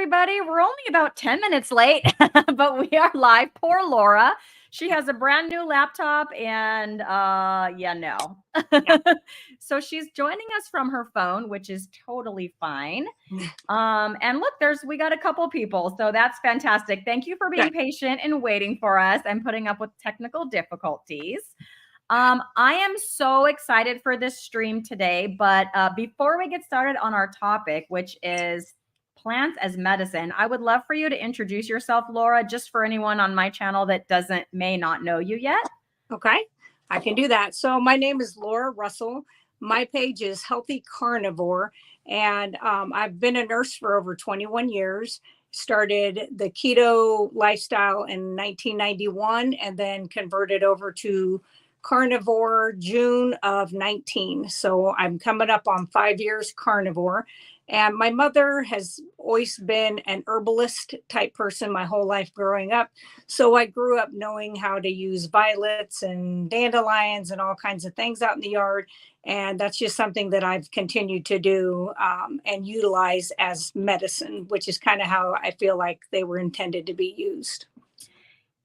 everybody. We're only about 10 minutes late, but we are live. Poor Laura. She has a brand new laptop and no. Yeah. So she's joining us from her phone, which is totally fine. And look, we got a couple people, so that's fantastic. Thank you for being patient and waiting for us and putting up with technical difficulties. I am so excited for this stream today, but before we get started on our topic, which is plants as medicine, I would love for you to introduce yourself, Laura, just for anyone on my channel that may not know you yet. Okay, I can do that. So my name is Laura Russell. My page is Healthy Carnivore, and I've been a nurse for over 21 years. Started the keto lifestyle in 1991 and then converted over to carnivore June of 19. So I'm coming up on 5 years carnivore. And my mother has always been an herbalist type person my whole life growing up. So I grew up knowing how to use violets and dandelions and all kinds of things out in the yard. And that's just something that I've continued to do and utilize as medicine, which is kind of how I feel like they were intended to be used.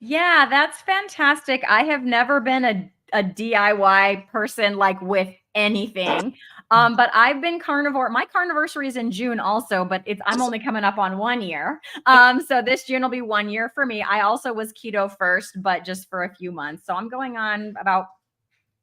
Yeah, that's fantastic. I have never been a DIY person like with anything. But I've been carnivore. My carniversary is in June also, but I'm only coming up on 1 year. So this June will be 1 year for me. I also was keto first, but just for a few months. So I'm going on about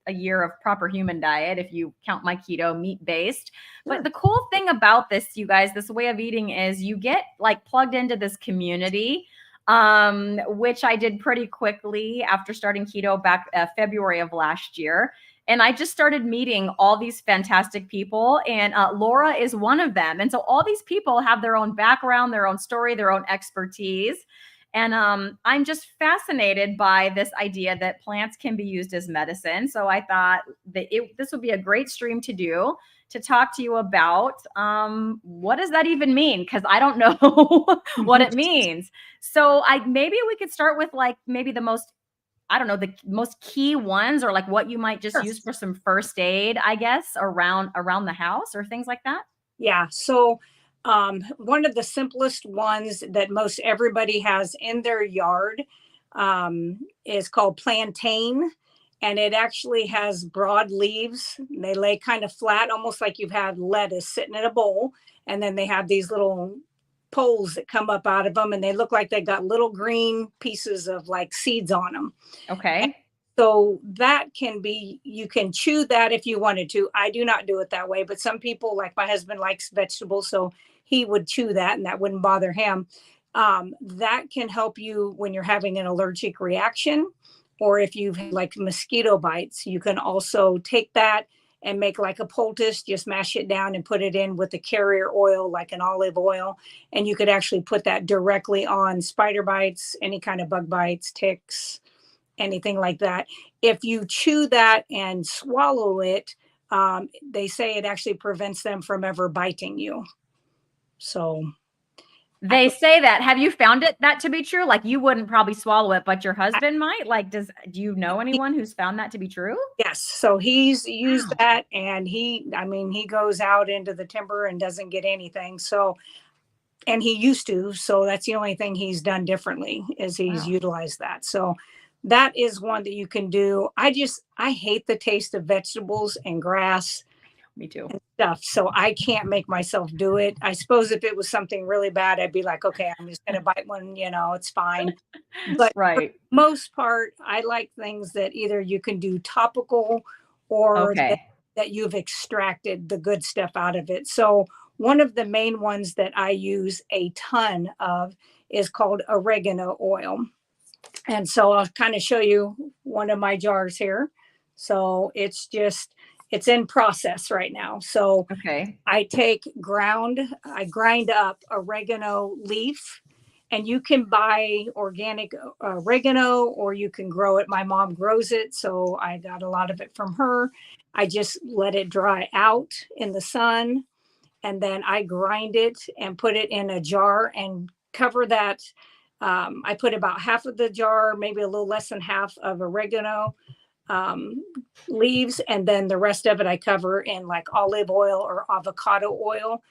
a year of proper human diet if you count my keto meat based. But the cool thing about this, you guys, this way of eating is you get like plugged into this community, which I did pretty quickly after starting keto back February of last year. And I just started meeting all these fantastic people, and Laura is one of them. And so all these people have their own background, their own story, their own expertise. And I'm just fascinated by this idea that plants can be used as medicine. So I thought that this would be a great stream to talk to you about what does that even mean? Because I don't know what it means. So maybe we could start with like maybe the most key ones, or like what you might just use for some first aid, I guess, around the house or things like that. Yeah. So one of the simplest ones that most everybody has in their yard is called plantain. And it actually has broad leaves. They lay kind of flat, almost like you've had lettuce sitting in a bowl. And then they have these little poles that come up out of them, and they look like they got little green pieces of like seeds on them. Okay. And so that can be, you can chew that if you wanted to. I do not do it that way, but some people, like my husband, likes vegetables, so he would chew that and that wouldn't bother him. That can help you when you're having an allergic reaction, or if you've had like mosquito bites. You can also take that and make like a poultice, just mash it down and put it in with a carrier oil, like an olive oil. And you could actually put that directly on spider bites, any kind of bug bites, ticks, anything like that. If you chew that and swallow it, they say it actually prevents them from ever biting you. So they say that. Have you found that to be true? Like, you wouldn't probably swallow it, but your husband might. Like, do you know anyone who's found that to be true? Yes. So he's used that, and he goes out into the timber and doesn't get anything. So, and he used to, so that's the only thing he's done differently is he's utilized that. So that is one that you can do. I hate the taste of vegetables and grass. Me too. And stuff. So I can't make myself do it. I suppose if it was something really bad, I'd be like, okay, I'm just going to bite one, it's fine. But for the most part, I like things that either you can do topical or that you've extracted the good stuff out of it. So one of the main ones that I use a ton of is called oregano oil. And so I'll kind of show you one of my jars here. So it's in process right now. So I grind up oregano leaf, and you can buy organic oregano, or you can grow it. My mom grows it, so I got a lot of it from her. I just let it dry out in the sun, and then I grind it and put it in a jar and cover that. I put about half of the jar, maybe a little less than half of oregano leaves, and then the rest of it I cover in like olive oil or avocado oil.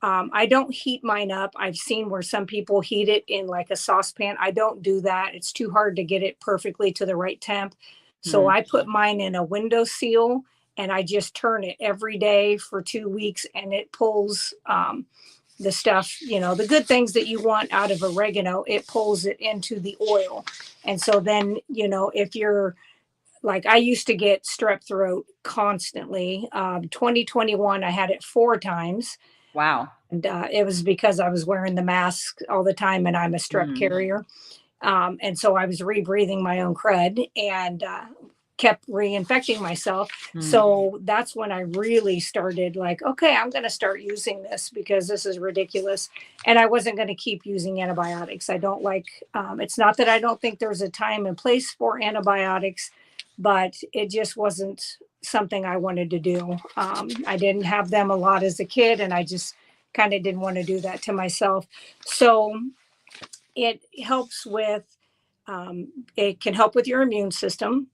I don't heat mine up. I've seen where some people heat it in like a saucepan. I don't do that. It's too hard to get it perfectly to the right temp. So Hmm. I put mine in a window seal and I just turn it every day for 2 weeks, and it pulls the stuff, the good things that you want out of oregano, it pulls it into the oil. And so then, if you're like, I used to get strep throat constantly. 2021, I had it 4 times. Wow. And it was because I was wearing the mask all the time and I'm a strep Mm. carrier. And so I was rebreathing my own crud and kept reinfecting myself. Mm. So that's when I really started like, okay, I'm going to start using this because this is ridiculous. And I wasn't going to keep using antibiotics. I don't like, it's not that I don't think there's a time and place for antibiotics, but it just wasn't something I wanted to do. I didn't have them a lot as a kid, and I just kind of didn't want to do that to myself. So it helps with, it can help with your immune system.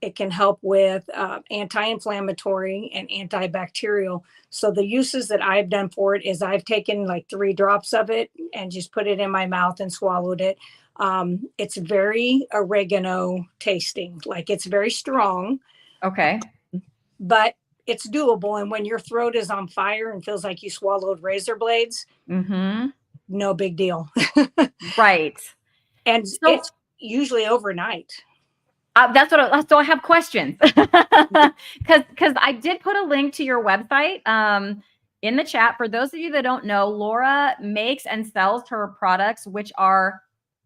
It can help with anti-inflammatory and antibacterial. So the uses that I've done for it is I've taken like 3 drops of it and just put it in my mouth and swallowed it. It's very oregano tasting, like it's very strong, Okay. but it's doable. And when your throat is on fire and feels like you swallowed razor blades, Mm-hmm. no big deal. Right. And So it's usually overnight. so I have questions because I did put a link to your website in the chat. For those of you that don't know, Laura makes and sells her products, which are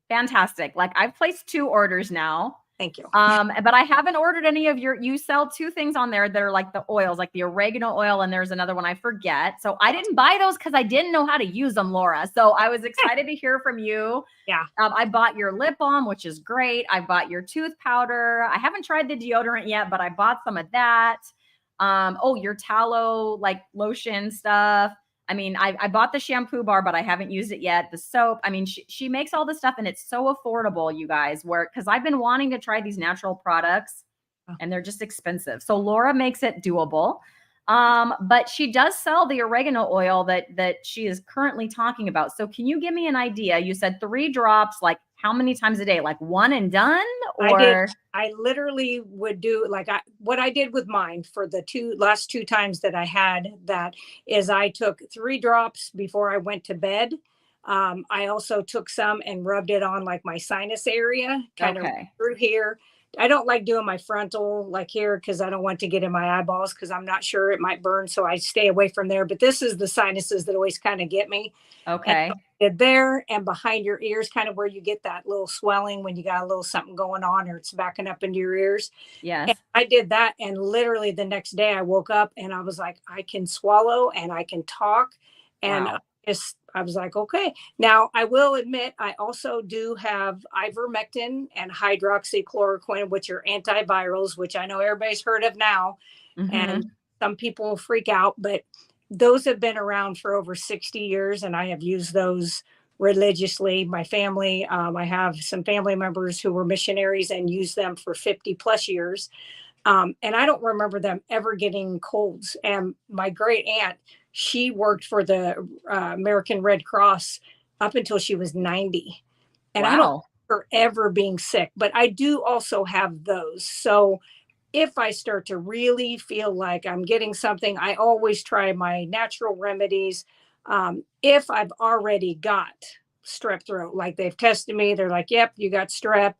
fantastic. Like I've placed 2 orders now. Thank you. But I haven't ordered any of you sell 2 things on there that are like the oils, like the oregano oil, and there's another one I forget. So I didn't buy those because I didn't know how to use them, Laura. So I was excited to hear from you. Yeah. I bought your lip balm, which is great. I bought your tooth powder. I haven't tried the deodorant yet, but I bought some of that. Oh, your tallow like lotion stuff. I mean, I bought the shampoo bar, but I haven't used it yet. The soap. I mean, she makes all this stuff and it's so affordable, you guys, because I've been wanting to try these natural products and they're just expensive. So Laura makes it doable. But she does sell the oregano oil that she is currently talking about. So can you give me an idea? You said 3 drops, like how many times a day? Like one and done? Or I literally would do like what I did with mine for the last 2 times that I had that is I took 3 drops before I went to bed. I also took some and rubbed it on like my sinus area, kind of okay. through here. I don't like doing my frontal like here because I don't want to get in my eyeballs because I'm not sure it might burn. So I stay away from there. But this is the sinuses that always kind of get me. And Okay. there and behind your ears, kind of where you get that little swelling when you got a little something going on or it's backing up into your ears. Yes. And I did that. And literally the next day I woke up and I was like, I can swallow and I can talk. And Wow. I was like, okay. Now I will admit, I also do have ivermectin and hydroxychloroquine, which are antivirals, which I know everybody's heard of now. And Mm-hmm. some people freak out, but those have been around for over 60 years and I have used those religiously. My family, I have some family members who were missionaries and used them for 50 plus years. And I don't remember them ever getting colds. And my great aunt, she worked for the American Red Cross up until she was 90. And I don't Wow. remember ever being sick, but I do also have those. So if I start to really feel like I'm getting something, I always try my natural remedies. If I've already got strep throat, like they've tested me, they're like, yep, you got strep.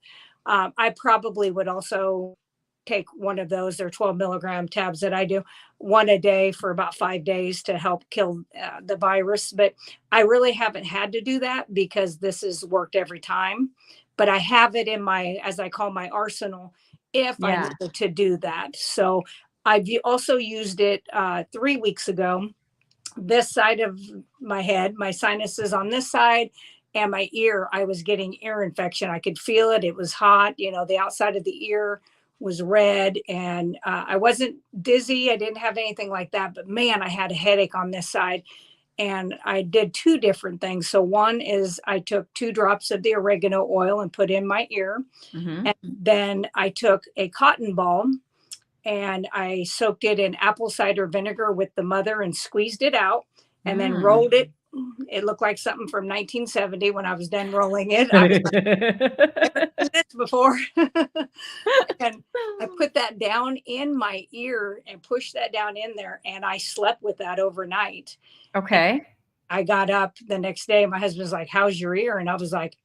I probably would also take one of those. They're 12 milligram tabs that I do one a day for about 5 days to help kill the virus. But I really haven't had to do that because this has worked every time. But I have it in my, as I call my arsenal, if I Yeah. needed to do that. So I've also used it 3 weeks ago. This side of my head, my sinuses on this side, and my ear, I was getting ear infection. I could feel it. It was hot. The outside of the ear was red, and I wasn't dizzy. I didn't have anything like that. But man, I had a headache on this side. And I did 2 different things. So one is I took 2 drops of the oregano oil and put in my ear. Mm-hmm. And then I took a cotton ball and I soaked it in apple cider vinegar with the mother and squeezed it out. and then rolled it. It looked like something from 1970 when I was done rolling it. I was like, never seen this before. And I put that down in my ear and pushed that down in there, and I slept with that overnight. Okay. I got up the next day. My husband's like, "How's your ear?" And I was like,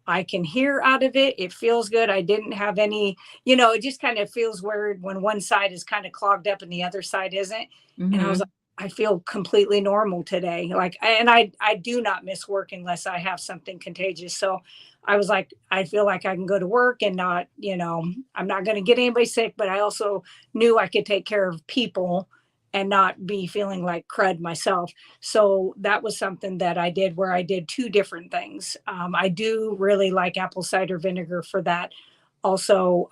"I can hear out of it. It feels good. I didn't have any, it just kind of feels weird when one side is kind of clogged up and the other side isn't." And I was like, "I feel completely normal today." Like, and I do not miss work unless I have something contagious. So I was like, I feel like I can go to work and not, I'm not going to get anybody sick, but I also knew I could take care of people and not be feeling like crud myself. So that was something that I did, where I did two different things. I do really like apple cider vinegar for that. Also,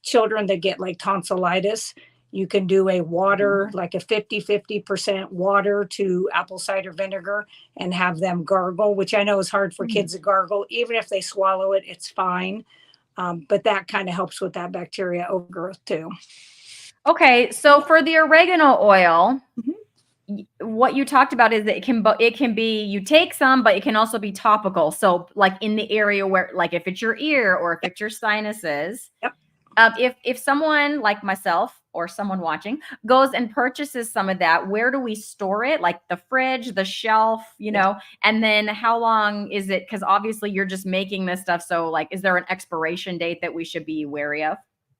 children that get like tonsillitis, you can do a water, like a 50% water to apple cider vinegar, and have them gargle, which I know is hard for kids to gargle. Even if they swallow it, it's fine. But that kind of helps with that bacteria overgrowth too. Okay, so for the oregano oil, what you talked about is that it can be, you take some, but it can also be topical. So like in the area where, like if it's your ear or if it's your sinuses, if someone like myself or someone watching goes and purchases some of that, where do we store it? Like the fridge, the shelf, and then how long is it? Because obviously you're just making this stuff. So like, is there an expiration date that we should be wary of?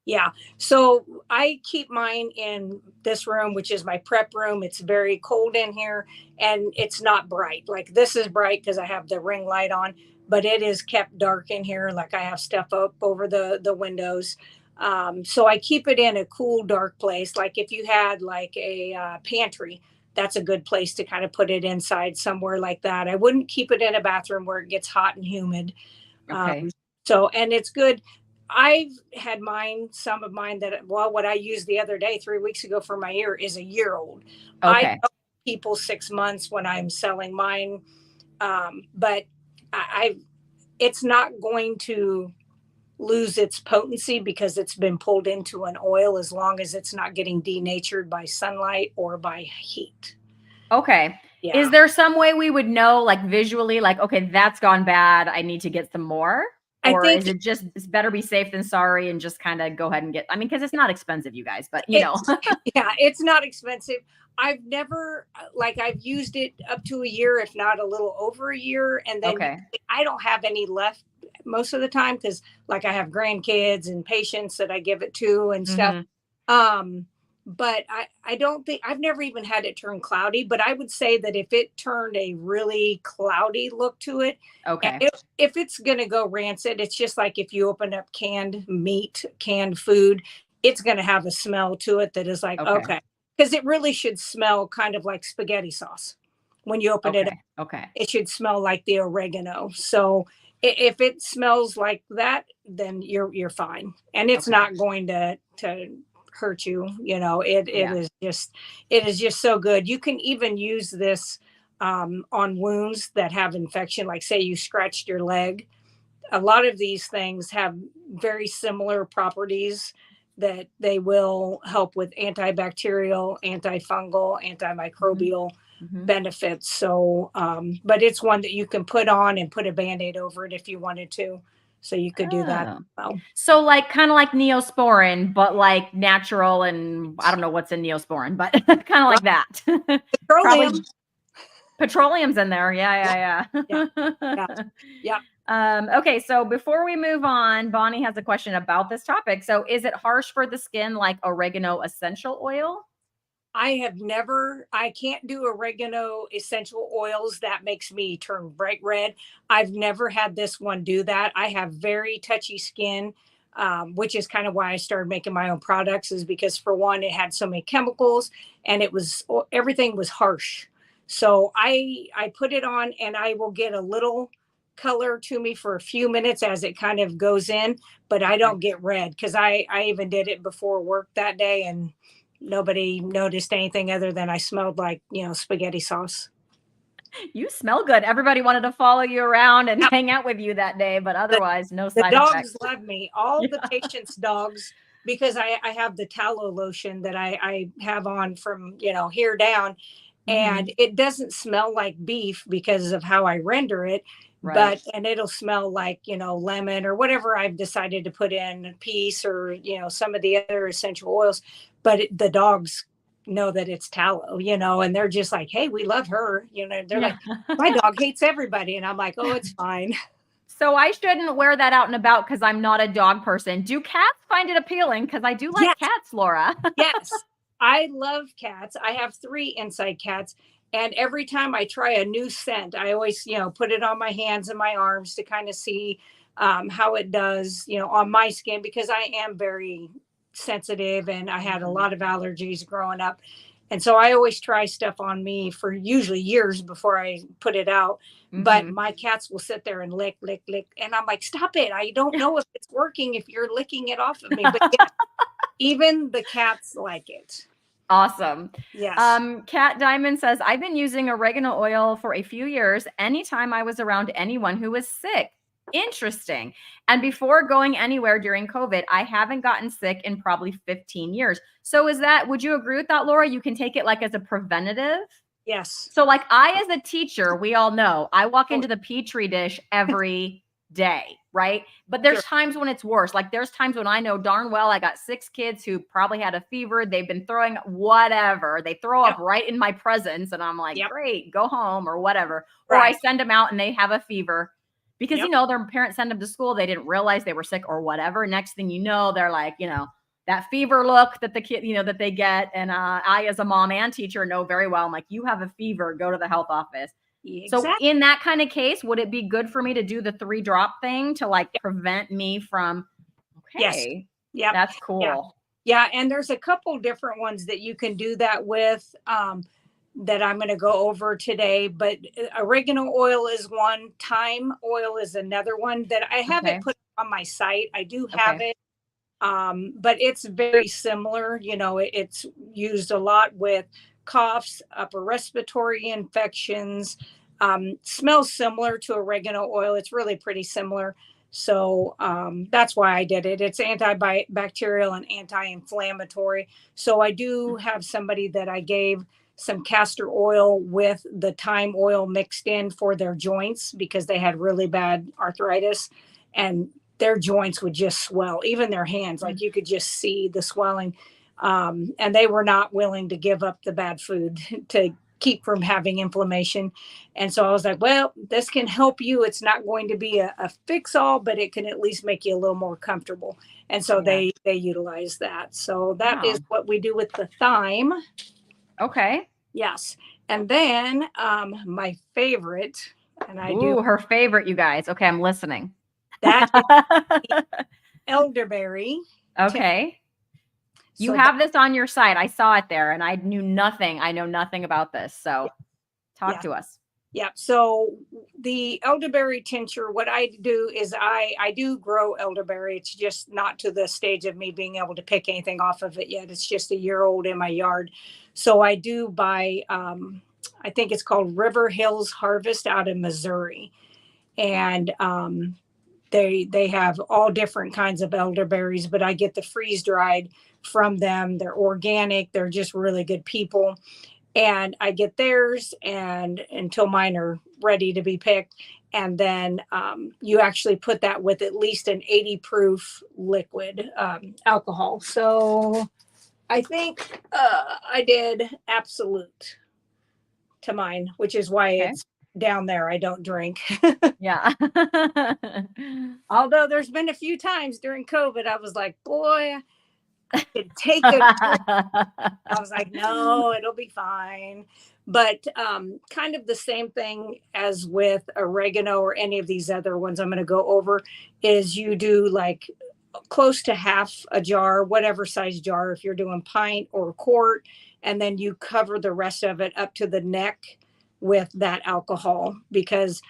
Yeah. So I keep mine in this room, which is my prep room. It's very cold in here and it's not bright. Like this is bright because I have the ring light on, but it is kept dark in here. Like I have stuff up over the windows. So I keep it in a cool, dark place. Like if you had like a pantry, that's a good place to kind of put it inside somewhere like that. I wouldn't keep it in a bathroom where it gets hot and humid. Okay. And it's good. I've had some of mine that, well, what I used the other day, 3 weeks ago for my ear, is a year old. I Okay. tell people 6 months when I'm selling mine. But it's not going to lose its potency because it's been pulled into an oil, as long as it's not getting denatured by sunlight or by heat. Okay. Yeah. Is there some way we would know, like visually, like, okay, that's gone bad, I need to get some more? Or is it just, it's better be safe than sorry and just kind of go ahead and get, I mean, because it's not expensive, you guys, but yeah, it's not expensive. I've never, like, I've used it up to a year, if not a little over a year. And then I don't have any left most of the time because, like, I have grandkids and patients that I give it to and stuff. But I don't think, I've never even had it turn cloudy, but I would say that if it turned a really cloudy look to it, if it's going to go rancid, it's just like if you open up canned meat, canned food, it's going to have a smell to it that is like, okay. Because it really should smell kind of like spaghetti sauce. When you open it up, it should smell like the oregano. So if it smells like that, then you're fine. And it's not going to hurt you. It is just so good. You can even use this on wounds that have infection. Like say you scratched your leg. A lot of these things have very similar properties that they will help with antibacterial, antifungal, antimicrobial benefits. So, but it's one that you can put on and put a Band-Aid over it if you wanted to. So you could do that. So like kind of like Neosporin, but like natural, and I don't know what's in Neosporin, but kind of like that. Petroleum. Probably petroleum's in there. Yeah. Okay, so before we move on, Bonnie has a question about this topic. So is it harsh for the skin like oregano essential oil? I can't do oregano essential oils. That makes me turn bright red. I've never had this one do that. I have very touchy skin, which is kind of why I started making my own products, is because for one, it had so many chemicals and everything was harsh. So I put it on and I will get a little color to me for a few minutes as it kind of goes in, but I don't get red because I even did it before work that day and nobody noticed anything other than I smelled like, spaghetti sauce. You smell good. Everybody wanted to follow you around and hang out with you that day, but otherwise no side effects. The dogs love me. All the patients' dogs, because I have the tallow lotion that I have on from, here down. and it doesn't smell like beef because of how I render it. Right. And it'll smell like, lemon or whatever I've decided to put in, peace, or, some of the other essential oils. But the dogs know that it's tallow, and they're just like, hey, we love her. They're Yeah. like, my dog hates everybody. And I'm like, oh, it's fine. So I shouldn't wear that out and about because I'm not a dog person. Do cats find it appealing? Because I do like Yes. cats, Laura. Yes. I love cats. I have 3 inside cats. And every time I try a new scent, I always, put it on my hands and my arms to kind of see how it does, on my skin, because I am very sensitive and I had a lot of allergies growing up. And so I always try stuff on me for usually years before I put it out. But my cats will sit there and lick, lick, lick. And I'm like, stop it. I don't know if it's working if you're licking it off of me. But yeah, even the cats like it. Awesome. Yes. Cat Diamond says, I've been using oregano oil for a few years anytime I was around anyone who was sick. Interesting. And before going anywhere during COVID, I haven't gotten sick in probably 15 years. So would you agree with that, Laura? You can take it like as a preventative? Yes. So like as a teacher, we all know I walk into the Petri dish every day, right? But there's times when it's worse. Like there's times when I know darn well I got 6 kids who probably had a fever. They've been throwing whatever. They throw up right in my presence. And I'm like, great, go home or whatever. Or I send them out and they have a fever because, their parents send them to school. They didn't realize they were sick or whatever. Next thing you know, they're like, that fever look that the kid, that they get. And I, as a mom and teacher, know very well. I'm like, you have a fever, go to the health office. Exactly. So in that kind of case, would it be good for me to do the 3-drop thing to like prevent me from? Okay. Yes. That's cool. Yeah. And there's a couple different ones that you can do that with that I'm going to go over today. But oregano oil is one. Thyme oil is another one that I haven't put on my site. I do have it. But it's very similar. It's used a lot with coughs, upper respiratory infections, smells similar to oregano oil. It's really pretty similar. So that's why I did it. It's antibacterial and anti-inflammatory. So I do have somebody that I gave some castor oil with the thyme oil mixed in for their joints because they had really bad arthritis and their joints would just swell, even their hands, like you could just see the swelling. And they were not willing to give up the bad food to keep from having inflammation. And so I was like, well, this can help you. It's not going to be a fix all, but it can at least make you a little more comfortable. And so they utilize that. So that is what we do with the thyme. Okay. Yes. And then my favorite, and I do her favorite, you guys. Okay, I'm listening. That is elderberry. Okay. You have this on your site. I saw it there and I knew nothing. I know nothing about this. So talk to us. Yeah. So the elderberry tincture, what I do is I do grow elderberry. It's just not to the stage of me being able to pick anything off of it yet. It's just a year old in my yard. So I do buy, I think it's called River Hills Harvest out of Missouri. And they have all different kinds of elderberries, but I get the freeze dried from them. They're organic. They're just really good people. And I get theirs and until mine are ready to be picked. And then you actually put that with at least an 80 proof liquid alcohol. So I think I did Absolute to mine, which is why it's down there. I don't drink. Yeah. Although there's been a few times during COVID, I was like, boy, I could take a drink. I was like, no, it'll be fine. But kind of the same thing as with oregano or any of these other ones I'm going to go over is you do like close to half a jar, whatever size jar, if you're doing pint or quart, and then you cover the rest of it up to the neck with that alcohol. Because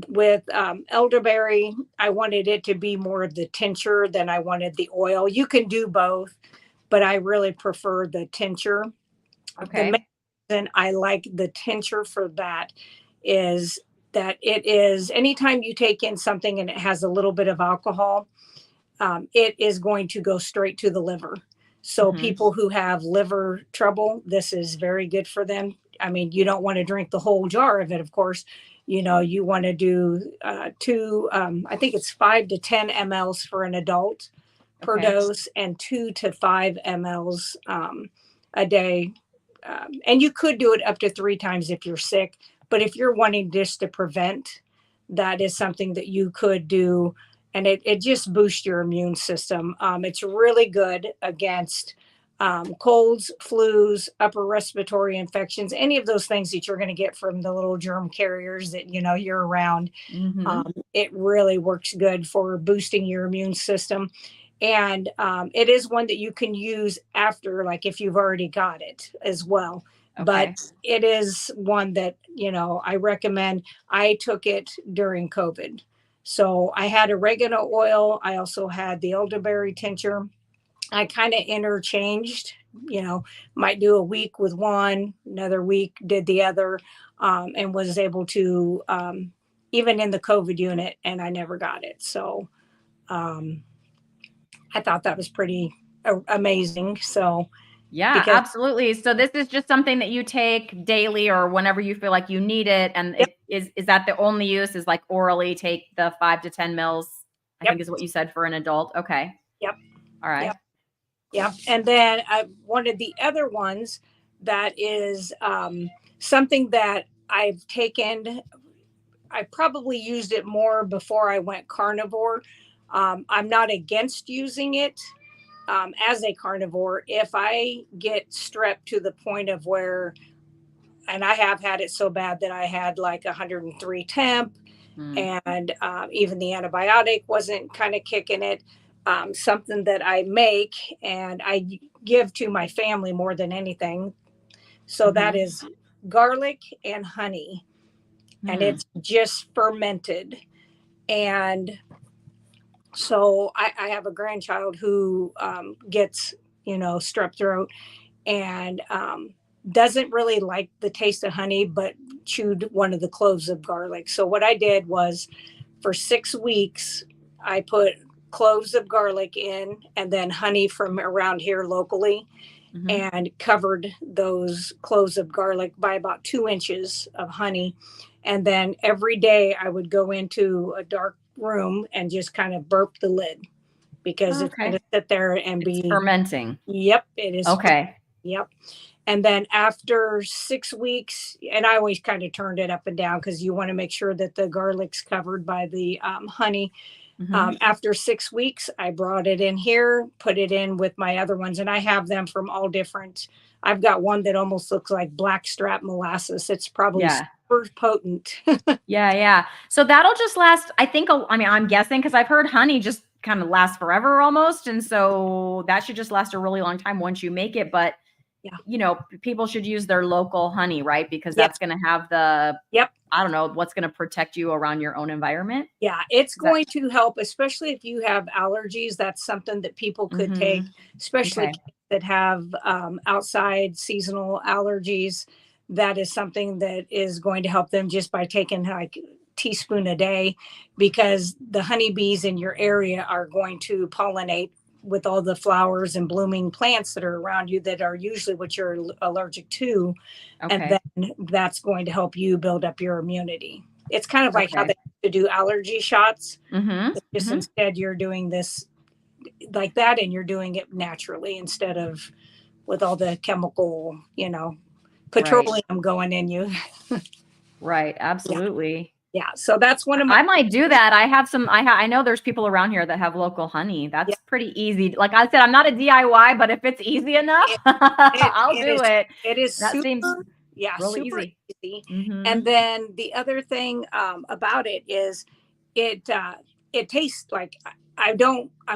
with elderberry, I wanted it to be more of the tincture than I wanted the oil. You can do both, but I really prefer the tincture. Okay. The main reason I like the tincture for that is that it is anytime you take in something and it has a little bit of alcohol, it is going to go straight to the liver. So people who have liver trouble, this is very good for them. I mean, you don't want to drink the whole jar of it, of course. You want to do two, I think it's 5 to 10 mLs for an adult per dose, and 2 to 5 mLs a day. And you could do it up to 3 times if you're sick. But if you're wanting just to prevent, that is something that you could do. And it just boosts your immune system. It's really good against colds, flus, upper respiratory infections, any of those things that you're going to get from the little germ carriers that you're around. It really works good for boosting your immune system. And it is one that you can use after, like if you've already got it as well. But it is one that, I recommend. I took it during COVID. So I had oregano oil. I also had the elderberry tincture. I kind of interchanged, might do a week with one, another week did the other, and was able to, even in the COVID unit, and I never got it. So I thought that was pretty amazing. So yeah, absolutely. So this is just something that you take daily or whenever you feel like you need it. And it is that the only use is like orally take the 5 to 10 mLs, I think is what you said for an adult. Okay. Yep. All right. Yep. And then one of the other ones that is something that I've taken, I probably used it more before I went carnivore. I'm not against using it as a carnivore. If I get strep to the point of where, and I have had it so bad that I had like 103 temp, and even the antibiotic wasn't kind of kicking it. Something that I make and I give to my family more than anything. So that is garlic and honey, and it's just fermented. And so I have a grandchild who gets, strep throat, and doesn't really like the taste of honey, but chewed one of the cloves of garlic. So what I did was, for 6 weeks, I put cloves of garlic in, and then honey from around here locally, and covered those cloves of garlic by about 2 inches of honey. And then every day I would go into a dark room and just kind of burp the lid, because it's going to sit there and be fermenting. Yep, it is. Okay. Yep. And then after 6 weeks, and I always kind of turned it up and down because you want to make sure that the garlic's covered by the honey. After 6 weeks, I brought it in here, put it in with my other ones, and I have them from all different. I've got one that almost looks like blackstrap molasses. It's probably super potent. Yeah. So that'll just last, I think, I'm guessing, because I've heard honey just kind of lasts forever almost. And so that should just last a really long time once you make it. But people should use their local honey, right? Because that's going to have the, I don't know, what's going to protect you around your own environment. Yeah, it's going to help, especially if you have allergies. That's something that people could take, especially kids that have outside seasonal allergies. That is something that is going to help them just by taking like a teaspoon a day, because the honeybees in your area are going to pollinate with all the flowers and blooming plants that are around you that are usually what you're allergic to. And then that's going to help you build up your immunity. It's kind of like how they do allergy shots. Just instead you're doing this like that, and you're doing it naturally instead of with all the chemical, petroleum going in you. Right. Absolutely. Yeah. So that's one of my. I might do that. I have some. I know there's people around here that have local honey. That's pretty easy. Like I said, I'm not a DIY, but if it's easy enough, I'll do it. It is that super, seems really super easy. And then the other thing about it is it tastes like, I'm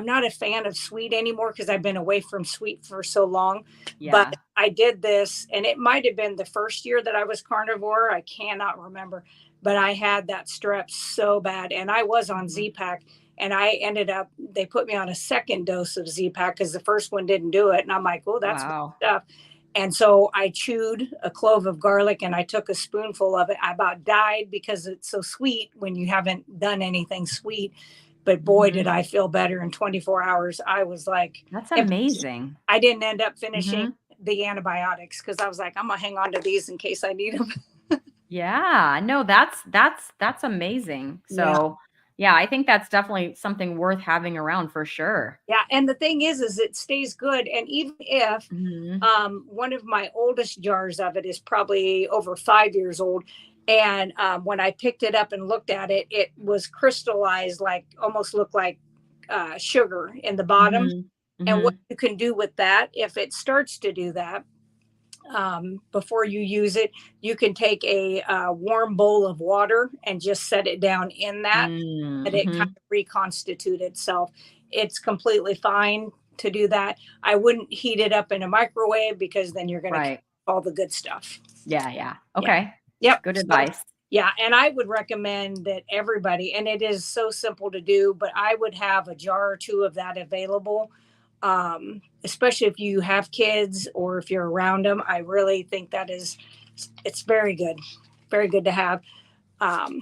not a fan of sweet anymore because I've been away from sweet for so long. But I did this, and it might have been the first year that I was carnivore. I cannot remember, but I had that strep so bad, and I was on Z-Pak, and I ended up, they put me on a second dose of Z-Pak because the first one didn't do it. And I'm like, oh, that's stuff. And so I chewed a clove of garlic and I took a spoonful of it. I about died because it's so sweet when you haven't done anything sweet. But boy, did I feel better in 24 hours. I was like, that's amazing. I didn't end up finishing the antibiotics because I was like, I'm gonna hang on to these in case I need them. Yeah, no, that's amazing. Yeah. So, yeah, I think that's definitely something worth having around for sure. Yeah, and the thing is it stays good. And even if Mhm. one of my oldest jars of it is probably over 5 years old, and when I picked it up and looked at it, it was crystallized, like almost looked like sugar in the bottom. Mhm. And what Mhm. you can do with that, if it starts to do that, before you use it, you can take a warm bowl of water and just set it down in that, Mm, and it kind mhm. of reconstitute itself. It's completely fine to do that. I wouldn't heat it up in a microwave because then you're going to kill Right. all the good stuff. Yeah, yeah. Yeah. Okay. Yep. Good So, advice. yeah. And I would recommend that everybody, and it is so simple to do, but I would have a jar or two of that available, especially if you have kids or if you're around them. I really think it's very good. Very good to have. Um,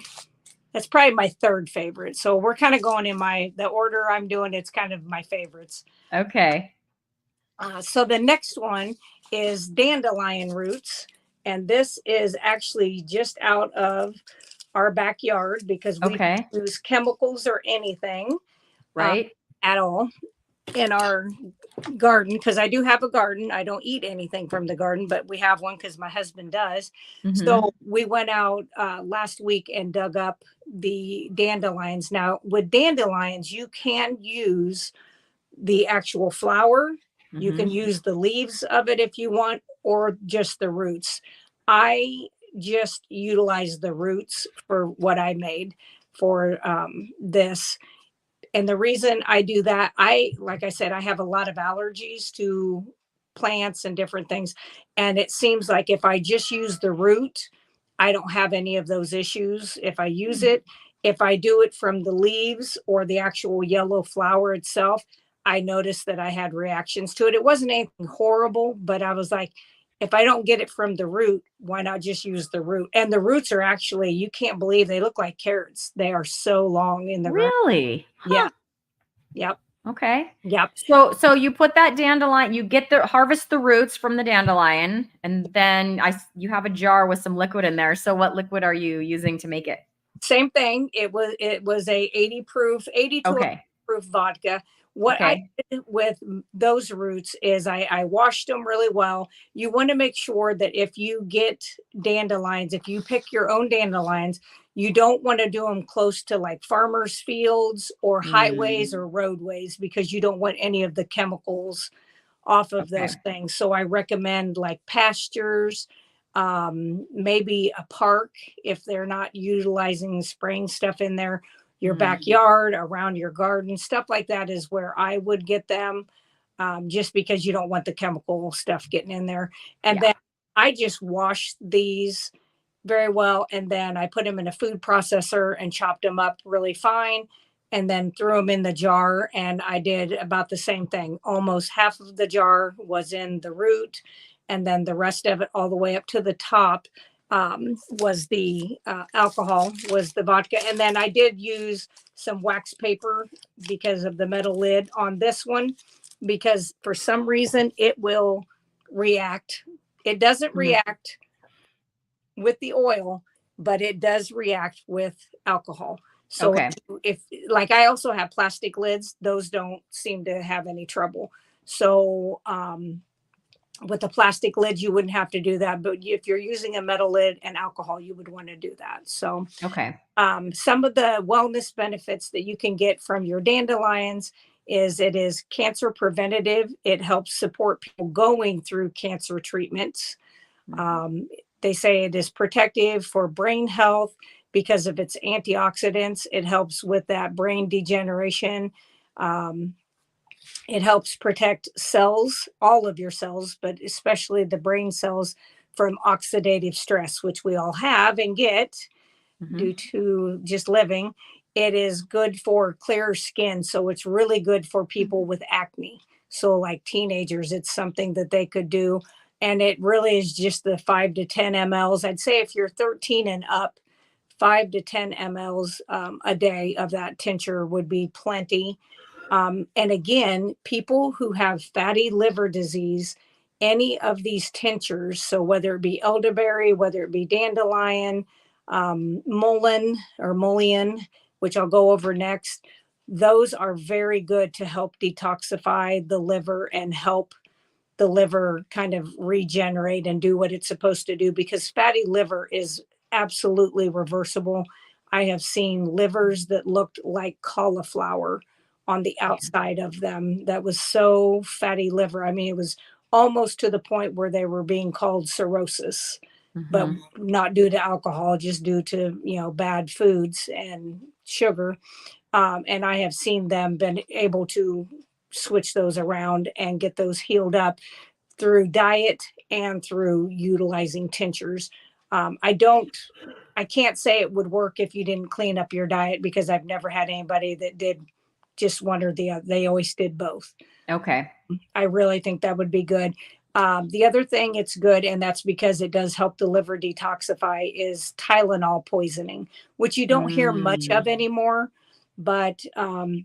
that's probably my third favorite. So we're kind of going in the order I'm doing. It's kind of my favorites. Okay. So the next one is dandelion roots. And this is actually just out of our backyard because we Okay. don't use chemicals or anything uh, Right. at all in our garden, because I do have a garden. I don't eat anything from the garden, but we have one because my husband does. Mhm. So we went out last week and dug up the dandelions. Now, with dandelions, you can use the actual flower, you can Mhm. use the leaves of it if you want, or just the roots. I just utilize the roots for what I made for this. And the reason I do that, like I said, I have a lot of allergies to plants and different things. And it seems like if I just use the root, I don't have any of those issues if I use Mm. it. If I do it from the leaves or the actual yellow flower itself, I noticed that I had reactions to it. It wasn't anything horrible, but I was like, if I don't get it from the root, why not just use the root? And the roots are actually, you can't believe they look like carrots. They are so long in the ground. Really? Yeah. Huh. Yep. Okay. Yep. So you put that dandelion, you get the harvest the roots from the dandelion, and then you have a jar with some liquid in there. So what liquid are you using to make it? Same thing. It was a 80 proof, 80 to 100 Okay. proof vodka. What I Okay. did with those roots is I washed them really well. You want to make sure that if you get dandelions, if you pick your own dandelions, you don't want to do them close to like farmers' fields or highways Mm, or roadways because you don't want any of the chemicals off of those okay. things. So I recommend like pastures, maybe a park if they're not utilizing spraying stuff in there, your Mm, backyard, around your garden, stuff like that is where I would get them, just because you don't want the chemical stuff getting in there. And yeah. then I just wash these very well. And then I put them in a food processor and chopped them up really fine and then threw them in the jar. And I did about the same thing. Almost half of the jar was in the root, and then the rest of it, all the way up to the top, was the alcohol, was the vodka. And then I did use some wax paper because of the metal lid on this one, because for some reason it will react. It doesn't Mhm. react with the oil, but it does react with alcohol. So Okay. if like I also have plastic lids, those don't seem to have any trouble. So with the plastic lid, you wouldn't have to do that. But if you're using a metal lid and alcohol, you would want to do that. So Okay. some of the wellness benefits that you can get from your dandelions is it is cancer preventative. It helps support people going through cancer treatments. Mhm. Um, they say it is protective for brain health because of its antioxidants. It helps with that brain degeneration. Um, it helps protect cells, all of your cells, but especially the brain cells from oxidative stress, which we all have and get due Mhm. to just living. It is good for clear skin. So it's really good for people with acne. So, like teenagers, it's something that they could do. And it really is just the 5 to 10 mLs. I'd say if you're 13 and up, 5 to 10 mLs a day of that tincture would be plenty. And again, people who have fatty liver disease, any of these tinctures, so whether it be elderberry, whether it be dandelion, mullein or mullein, which I'll go over next, those are very good to help detoxify the liver and help the liver kind of regenerate and do what it's supposed to do, because fatty liver is absolutely reversible. I have seen livers that looked like cauliflower on the Yeah. outside of them. That was so fatty liver. I mean, it was almost to the point where they were being called cirrhosis, but Hmm. not due to alcohol, just due to, bad foods and sugar. And I have seen them been able to switch those around and get those healed up through diet and through utilizing tinctures. I don't, I can't say it would work if you didn't clean up your diet, because I've never had anybody that did just one or the other. They always did both. Okay. I really think that would be good. The other thing it's good, and that's because it does help the liver detoxify, is Tylenol poisoning, which you don't hear much Mm. of anymore. But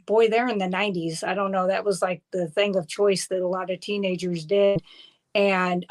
boy, there in the 90s, I don't know, that was like the thing of choice that a lot of teenagers did. And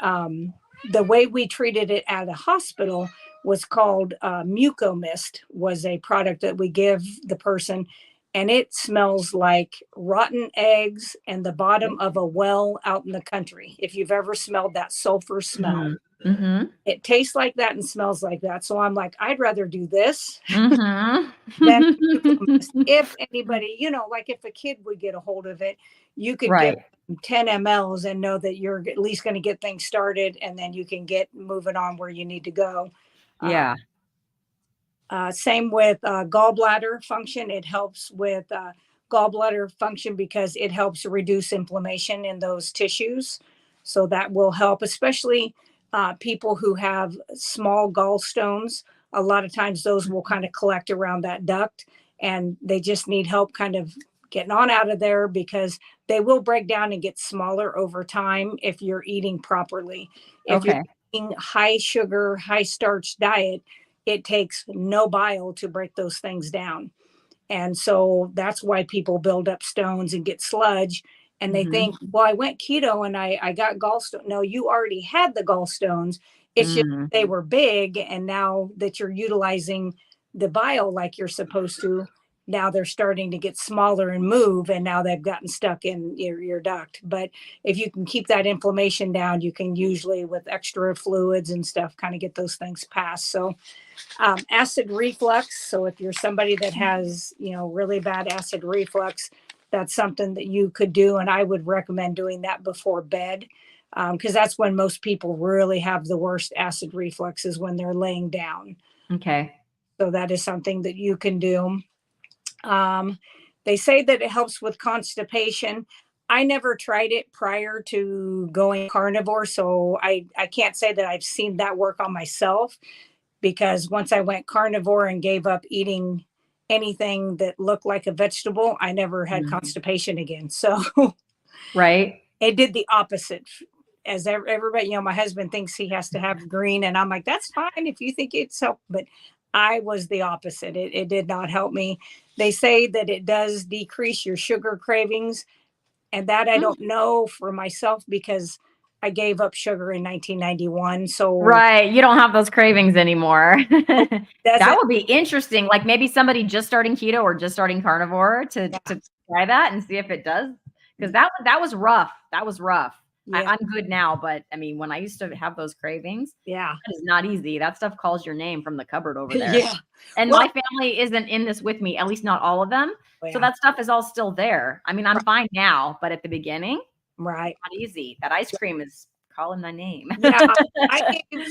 the way we treated it at a hospital was called Mucomist, was a product that we give the person, and it smells like rotten eggs and the bottom of a well out in the country. If you've ever smelled that sulfur smell, Mhm. Mhm. it tastes like that and smells like that. So I'm like, I'd rather do this Mhm. than Mucomist. If anybody, like if a kid would get a hold of it, you could give Right. 10 mLs and know that you're at least going to get things started, and then you can get moving on where you need to go. Uh, Yeah. Same with gallbladder function. It helps with gallbladder function because it helps reduce inflammation in those tissues. So that will help, especially people who have small gallstones. A lot of times those will kind of collect around that duct, and they just need help kind of getting on out of there, because they will break down and get smaller over time if you're eating properly. If you're Okay. eating high sugar, high starch diet, it takes no bile to break those things down. And so that's why people build up stones and get sludge. And they Mhm. think, well, I went keto and I got gallstones. No, you already had the gallstones. It's just Mm. they were big. And now that you're utilizing the bile like you're supposed to, now they're starting to get smaller and move. And now they've gotten stuck in your duct. But if you can keep that inflammation down, you can usually, with extra fluids and stuff, kind of get those things passed. So acid reflux. So if you're somebody that has, really bad acid reflux, that's something that you could do. And I would recommend doing that before bed, because that's when most people really have the worst acid reflux, is when they're laying down. Okay. So that is something that you can do. Um, they say that it helps with constipation. I never tried it prior to going carnivore, so I can't say that I've seen that work on myself, because once I went carnivore and gave up eating anything that looked like a vegetable, I never had Mhm. constipation again. So Right. it did the opposite. As everybody, my husband thinks he has to have green, and I'm like, that's fine if you think it's help. But I was the opposite. It did not help me. They say that it does decrease your sugar cravings, and that I Mm. don't know for myself, because I gave up sugar in 1991. So Right. You don't have those cravings anymore. That doesn't. would be interesting. Like maybe somebody just starting keto or just starting carnivore to try that and see if it does. Because that was rough. That was rough. Yeah, I'm good now, but I mean, when I used to have those cravings, yeah, that is not easy. That stuff calls your name from the cupboard over there. yeah. And Well, my family isn't in this with me, at least not all of them. So yeah, that stuff is all still there. I mean, I'm fine now, but at the beginning, right. not easy. That ice cream is calling my name. Yeah, I gave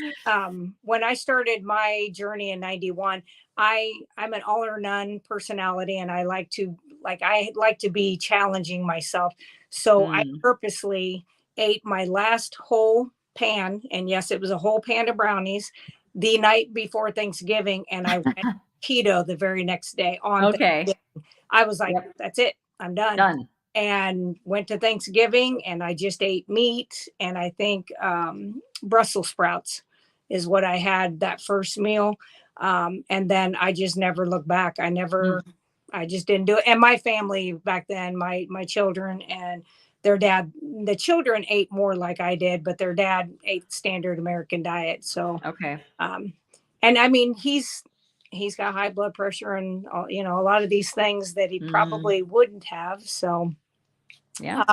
when I started my journey in 91, I'm an all or none personality, and I like to be challenging myself. So I Mm. purposely ate my last whole pan, and yes, it was a whole pan of brownies, the night before Thanksgiving, and I went keto the very next day on Okay. Thanksgiving. I was like, Yep. that's it, I'm done. Done. And went to Thanksgiving, and I just ate meat, and I think Brussels sprouts is what I had that first meal. And then I just never looked back. I Mm. just didn't do it. And my family back then, my children and their dad, the children ate more like I did, but their dad ate standard American diet. So, Okay. um, and I mean, he's got high blood pressure and all, a lot of these things that he probably wouldn't have. So, yeah.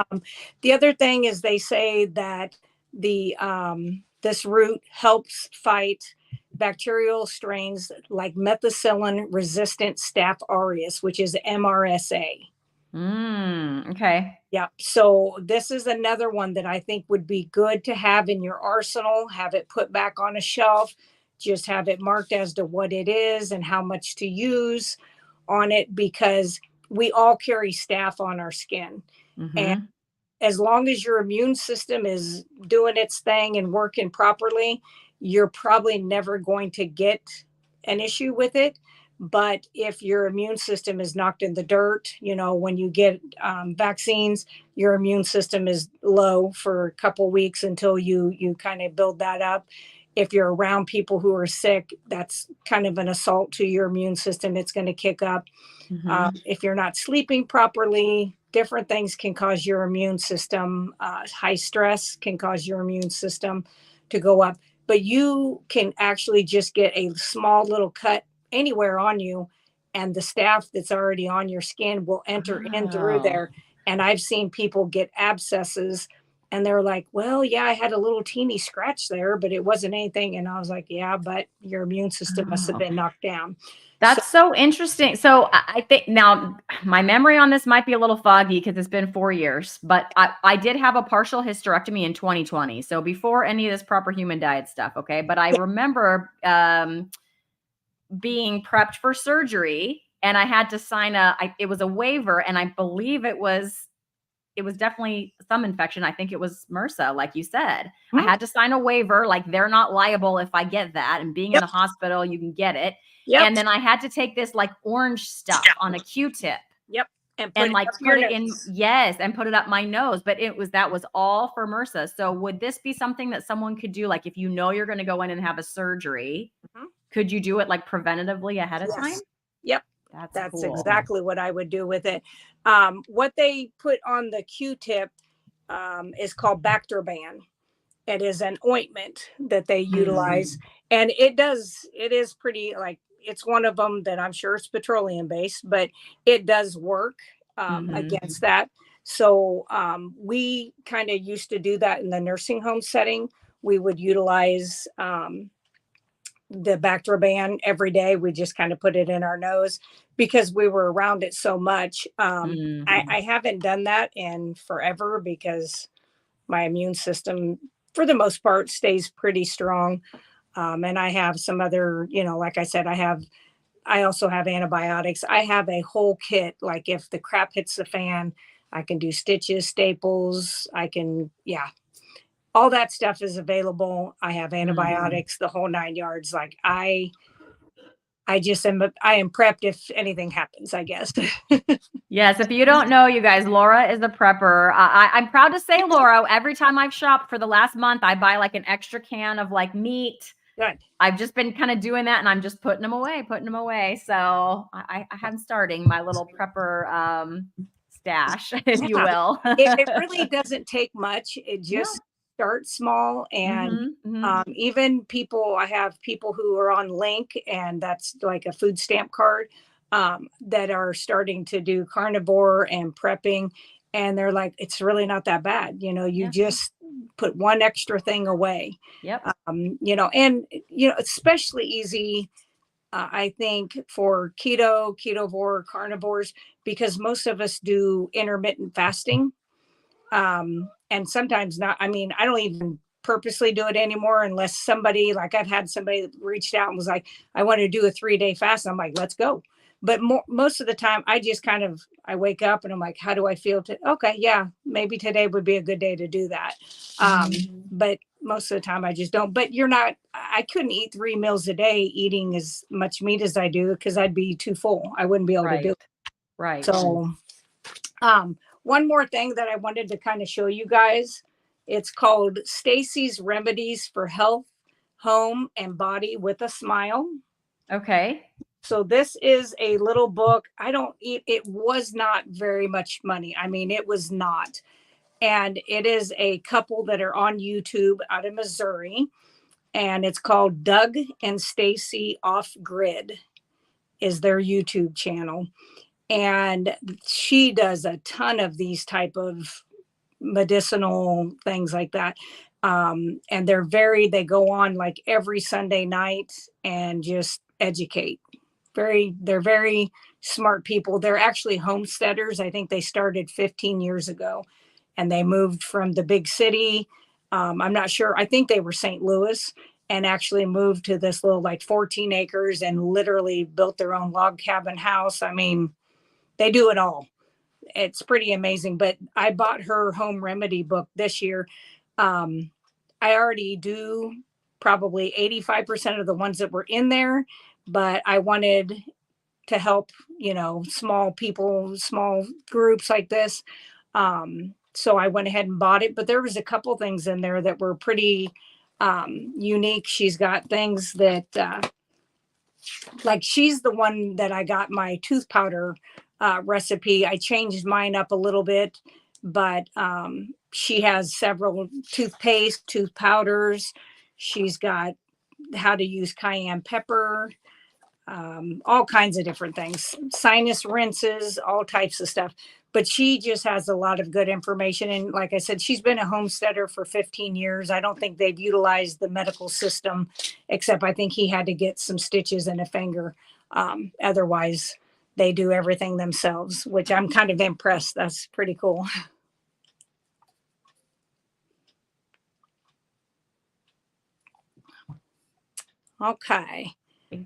The other thing is they say that this root helps fight bacterial strains like methicillin resistant Staph aureus, which is MRSA. Okay. Yeah. So this is another one that I think would be good to have in your arsenal, have it put back on a shelf, just have it marked as to what it is and how much to use on it, because we all carry staph on our skin. And as long as your immune system is doing its thing and working properly, you're probably never going to get an issue with it. But if your immune system is knocked in the dirt, when you get vaccines, your immune system is low for a couple weeks until you kind of build that up. If you're around people who are sick, that's kind of an assault to your immune system. It's going to kick up. If you're not sleeping properly, different things can cause your immune system. High stress can cause your immune system to go up. But you can actually just get a small little cut anywhere on you, and the staph that's already on your skin will enter in through there. And I've seen people get abscesses and they're like, well, yeah, I had a little teeny scratch there, but it wasn't anything. And I was like, yeah, but your immune system must have been knocked down. That's so interesting. So I think now my memory on this might be a little foggy because it's been 4 years, but I did have a partial hysterectomy in 2020. So before any of this proper human diet stuff. Okay. But I remember being prepped for surgery, and I had to sign it was a waiver, and I believe it was definitely some infection. I think it was MRSA, like you said. I had to sign a waiver, like they're not liable if I get that. And being in the hospital, you can get it. And then I had to take this like orange stuff on a Q-tip. And like put it in, and put it up my nose. But that was all for MRSA. So would this be something that someone could do? Like if you know you're going to go in and have a surgery, could you do it like preventatively ahead of time? Yep. That's cool. Exactly what I would do with it. What they put on the Q-tip is called Bactroban. It is an ointment that they utilize. And it is pretty, like, it's one of them that I'm sure it's petroleum based, but it does work against that. So we kind of used to do that in the nursing home setting. We would utilize the Bactroban every day. We just kind of put it in our nose because we were around it so much. I haven't done that in forever because my immune system, for the most part, stays pretty strong. And I have some other, like I said, I also have antibiotics. I have a whole kit. Like if the crap hits the fan, I can do stitches, staples. All that stuff is available. I have antibiotics, the whole 9 yards. Like I am prepped if anything happens, I guess. Yes. If you don't know, you guys, Laura is a prepper. I'm proud to say, Laura, every time I've shopped for the last month, I buy like an extra can of like meat. Good. I've just been kind of doing that, and I'm just putting them away. So I am starting my little prepper stash, if you will. It really doesn't take much. It just starts small. And even I have people who are on Link, and that's like a food stamp card, that are starting to do carnivore and prepping. And they're like, it's really not that bad. You just put one extra thing away. And, especially easy, I think, for ketovore, carnivores, because most of us do intermittent fasting. And sometimes not. I mean, I don't even purposely do it anymore unless somebody, like I've had somebody that reached out and was like, I want to do a 3-day fast. I'm like, let's go. But most of the time I just I wake up and I'm like, how do I feel? Okay. Yeah, maybe today would be a good day to do that. But most of the time I just don't. But I couldn't eat 3 meals a day eating as much meat as I do, because I'd be too full. I wouldn't be able to do it. Right. So one more thing that I wanted to kind of show you guys. It's called Stacy's Remedies for Health, Home, and Body with a Smile. Okay. So this is a little book. It was not very much money. I mean, it was not. And it is a couple that are on YouTube out of Missouri, and it's called Doug and Stacy Off Grid is their YouTube channel. And she does a ton of these type of medicinal things like that. And they go on like every Sunday night and just educate. They're very smart people. They're actually homesteaders. I think they started 15 years ago and they moved from the big city. I'm not sure. I think they were St. Louis and actually moved to this little like 14 acres and literally built their own log cabin house. I mean, they do it all. It's pretty amazing. But I bought her home remedy book this year. I already do probably 85% of the ones that were in there, but I wanted to help, small people, small groups like this. So I went ahead and bought it, but there was a couple things in there that were pretty unique. She's got things that, like she's the one that I got my tooth powder recipe. I changed mine up a little bit, but she has several toothpaste, tooth powders. She's got how to use cayenne pepper, all kinds of different things, sinus rinses, all types of stuff. But she just has a lot of good information. And like I said, she's been a homesteader for 15 years. I don't think they've utilized the medical system, except I think he had to get some stitches in a finger. Otherwise, they do everything themselves, which I'm kind of impressed. That's pretty cool. Okay.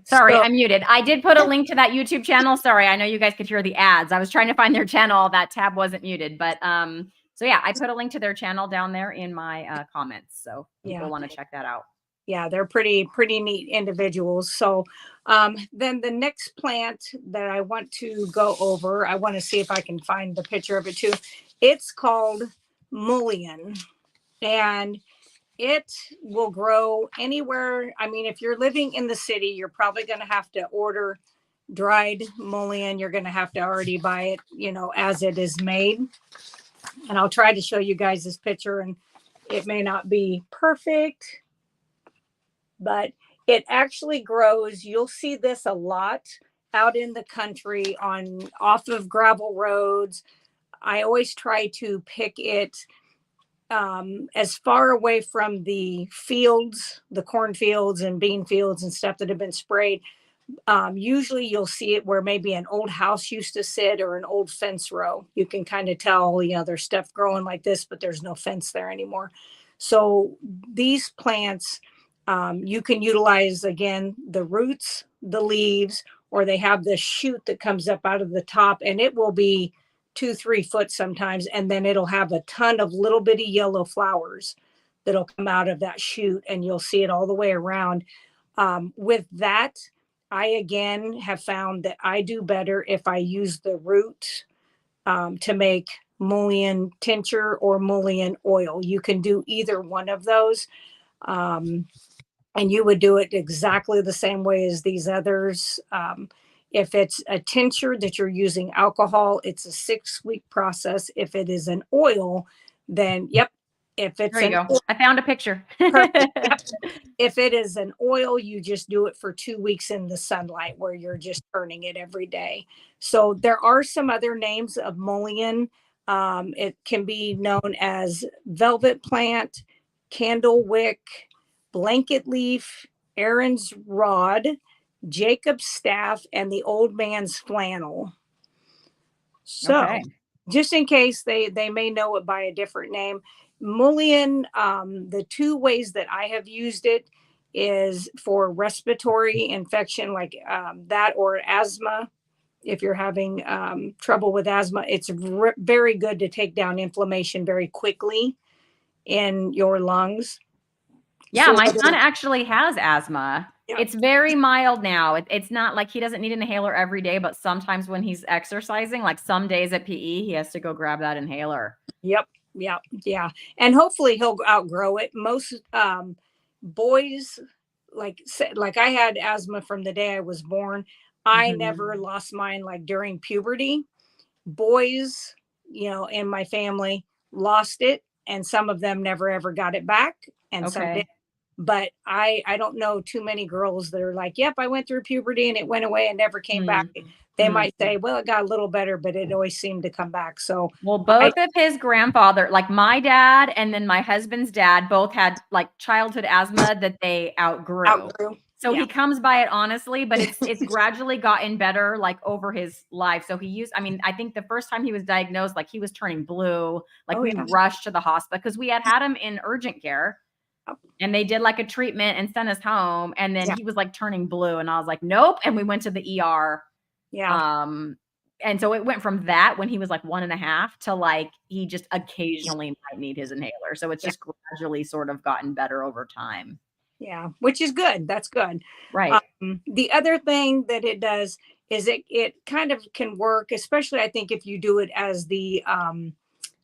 Sorry, I'm muted. I did put a link to that YouTube channel. Sorry, I know you guys could hear the ads. I was trying to find their channel. That tab wasn't muted, but so yeah, I put a link to their channel down there in my comments. So people want to check that out. Yeah, they're pretty neat individuals. So then the next plant that I want to go over, I want to see if I can find the picture of it too. It's called mullein, and it will grow anywhere. I mean, if you're living in the city, you're probably going to have to order dried mullein. You're going to have to already buy it, as it is made. And I'll try to show you guys this picture, and it may not be perfect, but it actually grows. You'll see this a lot out in the country off of gravel roads. I always try to pick it as far away from the fields, the cornfields and bean fields and stuff that have been sprayed. Usually you'll see it where maybe an old house used to sit or an old fence row. You can kind of tell, there's stuff growing like this, but there's no fence there anymore. So these plants, you can utilize, again, the roots, the leaves, or they have this shoot that comes up out of the top, and it will be 2-3 foot sometimes, and then it'll have a ton of little bitty yellow flowers that'll come out of that shoot, and you'll see it all the way around. With that, I again have found that I do better if I use the root to make mullein tincture or mullein oil. You can do either one of those, and you would do it exactly the same way as these others. If it's a tincture that you're using alcohol, it's a 6-week process. If it is an oil, then yep. If it's there you go. I found a picture. If it is an oil, you just do it for 2 weeks in the sunlight where you're just turning it every day. So there are some other names of mullein. It can be known as velvet plant, candlewick, blanket leaf, Aaron's rod, Jacob's staff, and the old man's flannel. So just in case they may know it by a different name, mullein, the 2 ways that I have used it is for respiratory infection like that, or asthma. If you're having trouble with asthma, it's very good to take down inflammation very quickly in your lungs. Yeah, my son actually has asthma. Yeah. It's very mild now. It's not like he doesn't need an inhaler every day, but sometimes when he's exercising, like some days at PE, he has to go grab that inhaler. Yep. Yeah. And hopefully he'll outgrow it. Most boys, like I had asthma from the day I was born. I never lost mine like during puberty. Boys, in my family lost it, and some of them never ever got it back, and some did. Okay. But I don't know too many girls that are like, yep, I went through puberty and it went away and never came back. Mm. They Mm. might say, well, it got a little better, but it always seemed to come back. So Well, I both of his grandfather, like my dad and then my husband's dad, both had like childhood asthma that they outgrew. outgrew. So Yeah. he comes by it honestly, but it's gradually gotten better like over his life. So he used, I mean, I think the first time he was diagnosed, like he was turning blue, like Oh, we yeah. rushed to the hospital because we had him in urgent care and they did like a treatment and sent us home. And then Yeah. he was like turning blue and I was like, nope. And we went to the ER. Yeah. And so it went from that when he was like 1.5 to like he just occasionally might need his inhaler. So it's Yeah. just gradually sort of gotten better over time. Yeah. Which is good. That's good. Right. The other thing that it does is it kind of can work, especially I think if you do it as the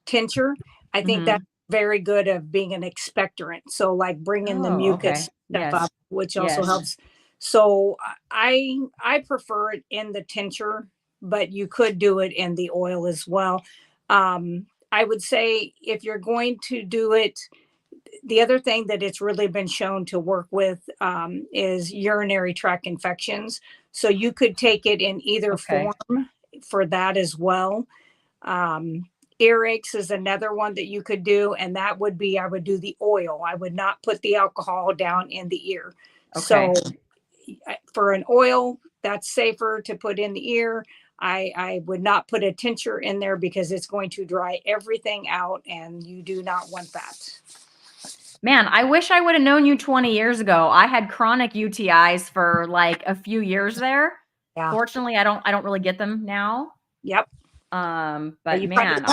tincture. I think that's Mhm. very good of being an expectorant. So like bringing the Oh, mucus okay. stuff Yes. up, which also Yes. helps. So I prefer it in the tincture, but you could do it in the oil as well. I would say if you're going to do it, the other thing that it's really been shown to work with is urinary tract infections. So you could take it in either Okay. form for that as well. Um, Earaches is another one that you could do, and that would be I would do the oil. I would not put the alcohol down in the ear. Okay. So for an oil, that's safer to put in the ear. I would not put a tincture in there because it's going to dry everything out, and you do not want that. Man, I wish I would have known you 20 years ago. I had chronic UTIs for like a few years there. Yeah. Fortunately, I don't really get them now. Yep. But You probably man,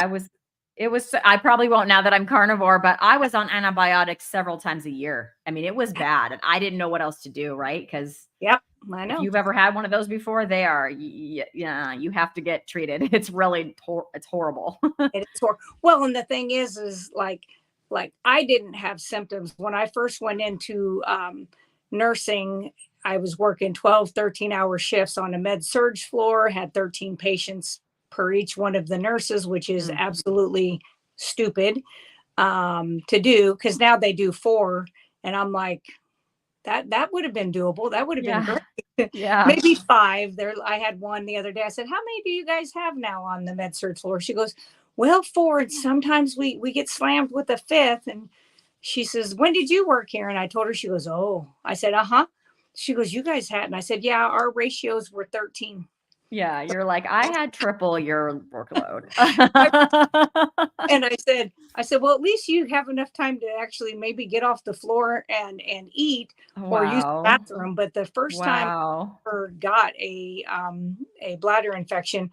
I probably won't now that I'm carnivore, but I was on antibiotics several times a year. I mean, it was bad and I didn't know what else to do, right? Because Yep. I if know. you've ever had one of those before, they are, yeah, you have to get treated. It's really, it's horrible. It is well, and the thing is like I didn't have symptoms when I first went into nursing. I was working 12, 13-hour shifts on a med surge floor, had 13 patients per each one of the nurses, which is Mm. absolutely stupid to do because now they do 4. And I'm like, that would have been doable. That would have been Yeah. great. Yeah. Maybe 5. There, I had one the other day. I said, "How many do you guys have now on the med surg floor?" She goes, "Well, 4. And sometimes we get slammed with a 5th." And she says, "When did you work here?" And I told her. She goes, "Oh." I said, "Uh huh." She goes, "You guys had?" And I said, "Yeah, our ratios were 13." Yeah. You're like, I had triple your workload. And I said, well, at least you have enough time to actually maybe get off the floor and eat or use the Wow. bathroom. But the first time Wow. I got a bladder infection,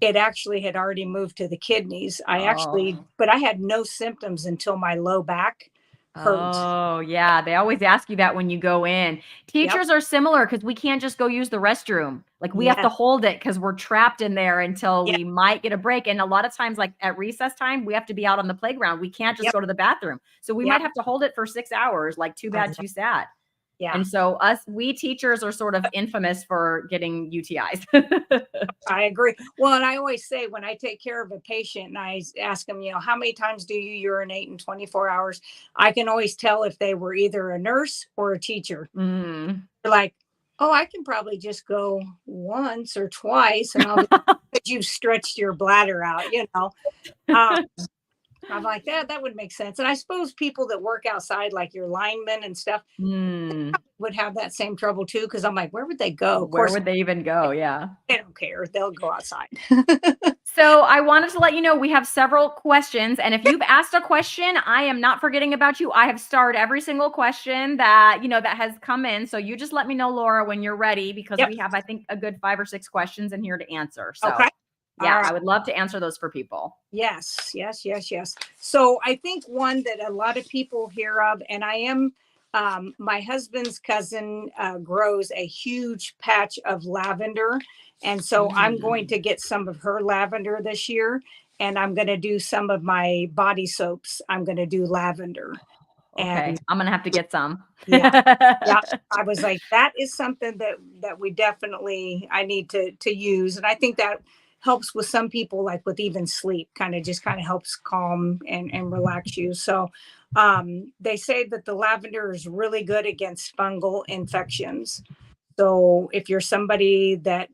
it actually had already moved to the kidneys. Oh. But I had no symptoms until my low back hurt. Oh, yeah, they always ask you that when you go in. Yep. Teachers are similar because we can't just go use the restroom. Like, we have Yeah. to hold it because 'cause we're trapped in there until Yeah. we might get a break, and a lot of times, like, at recess time, we have to be out on the playground. We can't just Yep. go to the bathroom. So we might Yep. have to hold it for 6 hours, like, too I bad know. you sat. Yeah. And so we teachers are sort of infamous for getting UTIs. I agree. Well, and I always say when I take care of a patient and I ask them, how many times do you urinate in 24 hours? I can always tell if they were either a nurse or a teacher. Mm. They're like, oh, I can probably just go once or twice. And I'll be because you've stretched your bladder out. Um, I'm like, that would make sense. And I suppose people that work outside, like your linemen and stuff, Mm. would have that same trouble too. Cause I'm like, where would they go? Of Where course, would they even go? Yeah. they don't care. They'll go outside. So I wanted to let you know we have several questions, and if you've asked a question, I am not forgetting about you. I have starred every single question that has come in. So you just let me know, Laura, when you're ready, because Yep. we have, I think, a good 5 or 6 questions in here to answer. Okay. So All yeah, right. I would love to answer those for people. Yes, yes, yes, yes. So I think one that a lot of people hear of, and my husband's cousin grows a huge patch of lavender. And so I'm going Mm. to get some of her lavender this year. And I'm going to do some of my body soaps. I'm going to do lavender. And Okay, I'm gonna have to get some. yeah, yeah. I was like, that is something that we definitely I need to use. And I think helps with some people, like with even sleep, kind of helps calm and relax you. So they say that the lavender is really good against fungal infections. So if you're somebody that,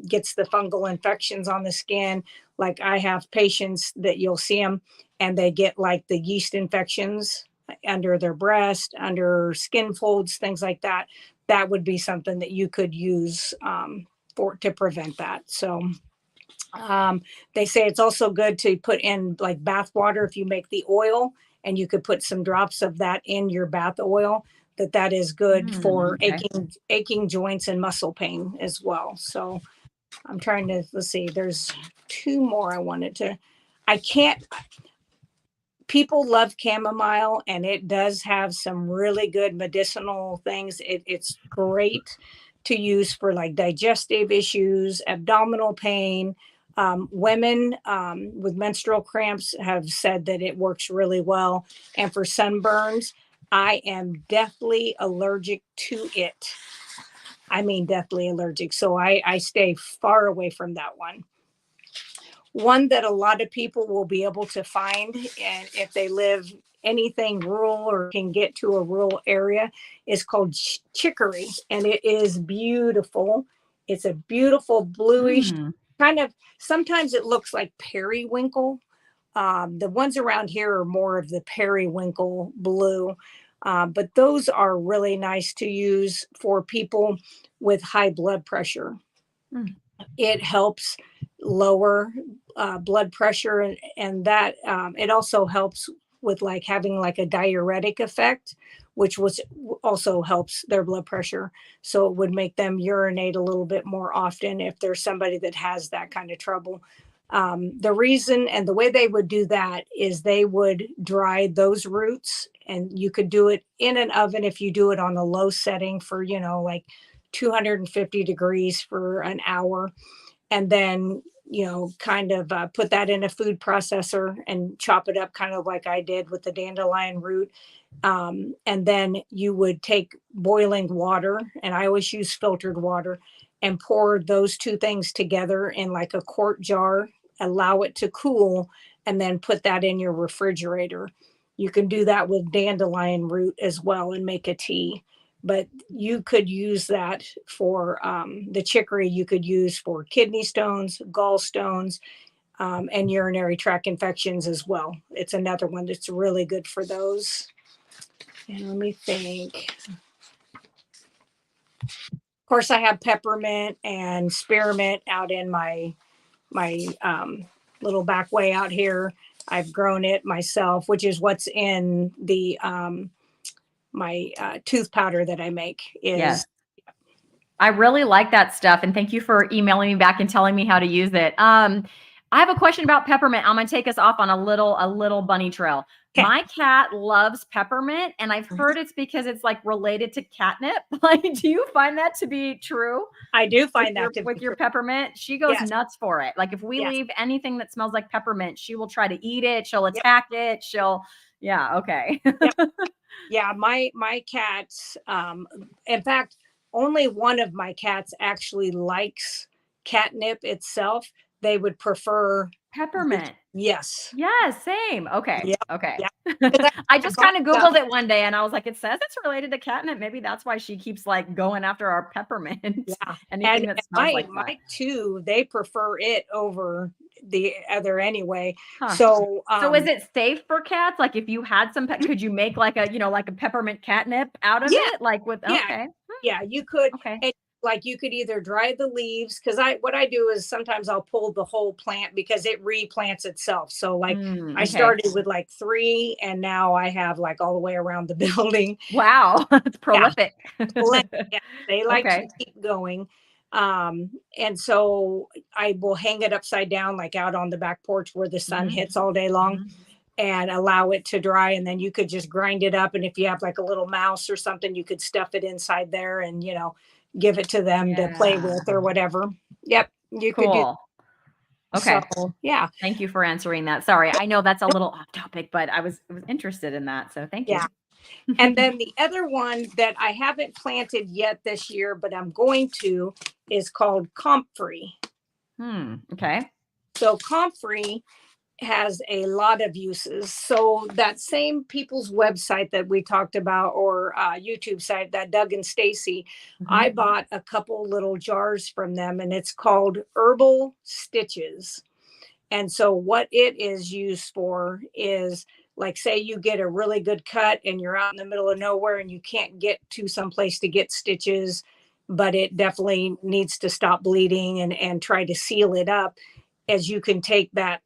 gets the fungal infections on the skin, like I have patients that you'll see them and they get like the yeast infections under their breast, under skin folds, things like that, that would be something that you could use for to prevent that. So they say it's also good to put in like bath water if you make the oil, and you could put some drops of that in your bath oil. That is good for Okay. aching joints and muscle pain as well. So I'm trying to, let's see, there's two more I wanted to. I can't. People love chamomile, and it does have some really good medicinal things. It's great to use for like digestive issues, abdominal pain. Women with menstrual cramps have said that it works really well. And for sunburns, I am deathly allergic to it. I mean, deathly allergic. So I stay far away from that one. One that a lot of people will be able to find, and if they live anything rural or can get to a rural area, is called chicory, and it is beautiful. It's a beautiful bluish kind of, sometimes it looks like periwinkle. The ones around here are more of the periwinkle blue, but those are really nice to use for people with high blood pressure. It helps lower blood pressure, and that it also helps with like having like a diuretic effect, which was also helps their blood pressure. So it would make them urinate a little bit more often if there's somebody that has that kind of trouble. The reason and the way they would do that is they would dry those roots, and you could do it in an oven if you do it on a low setting for, like 250 degrees for an hour. And then, kind of put that in a food processor and chop it up kind of like I did with the dandelion root. And then you would take boiling water, and I always use filtered water, and pour those two things together in like a quart jar, allow it to cool, and then put that in your refrigerator. You can do that with dandelion root as well and make a tea. But you could use that for the chicory, you could use for kidney stones, gallstones, and urinary tract infections as well. It's another one that's really good for those. And let me think. Of course, I have peppermint and spearmint out in my little back way out here. I've grown it myself, which is what's in the my tooth powder that I make is. Yes. I really like that stuff. And thank you for emailing me back and telling me how to use it. I have a question about peppermint. I'm going to take us off on a little bunny trail. Okay. My cat loves peppermint, and I've heard it's because it's like related to catnip. Like, do you find that to be true? I do find that with be your true. peppermint. She goes nuts for it. Like if we leave anything that smells like peppermint, she will try to eat it. She'll attack it. Okay. Yeah, my cats, in fact, only one of my cats actually likes catnip itself. They would prefer peppermint. Yes. Yeah, same. Okay. Yep. Okay. Yeah. I just kind of Googled it one day and I was like, it says it's related to catnip. Maybe that's why she keeps like going after our peppermint. Yeah. Anything that smells like that. My two, they prefer it over the other anyway. Huh. So is it safe for cats? Like if you had some could you make like a, like a peppermint catnip out of it? Like with okay. Yeah, you could. Okay. And like you could either dry the leaves, because what I do is sometimes I'll pull the whole plant because it replants itself. So like I started with like 3, and now I have like all the way around the building. Wow, it's prolific. Yeah, they like to keep going. And so I will hang it upside down, like out on the back porch where the sun hits all day long, and allow it to dry. And then you could just grind it up. And if you have like a little mouse or something, you could stuff it inside there and, give it to them to play with or whatever. Yep. You could do. Okay. So, yeah. Thank you for answering that. Sorry. I know that's a little off topic, but I was interested in that. So thank you. And then the other one that I haven't planted yet this year, but I'm going to, is called comfrey. Okay. So comfrey has a lot of uses. So that same people's website that we talked about, or YouTube site, that Doug and Stacy, I bought a couple little jars from them, and it's called Herbal Stitches. And so what it is used for is, like, say you get a really good cut and you're out in the middle of nowhere and you can't get to some place to get stitches, but it definitely needs to stop bleeding and try to seal it up. As you can take that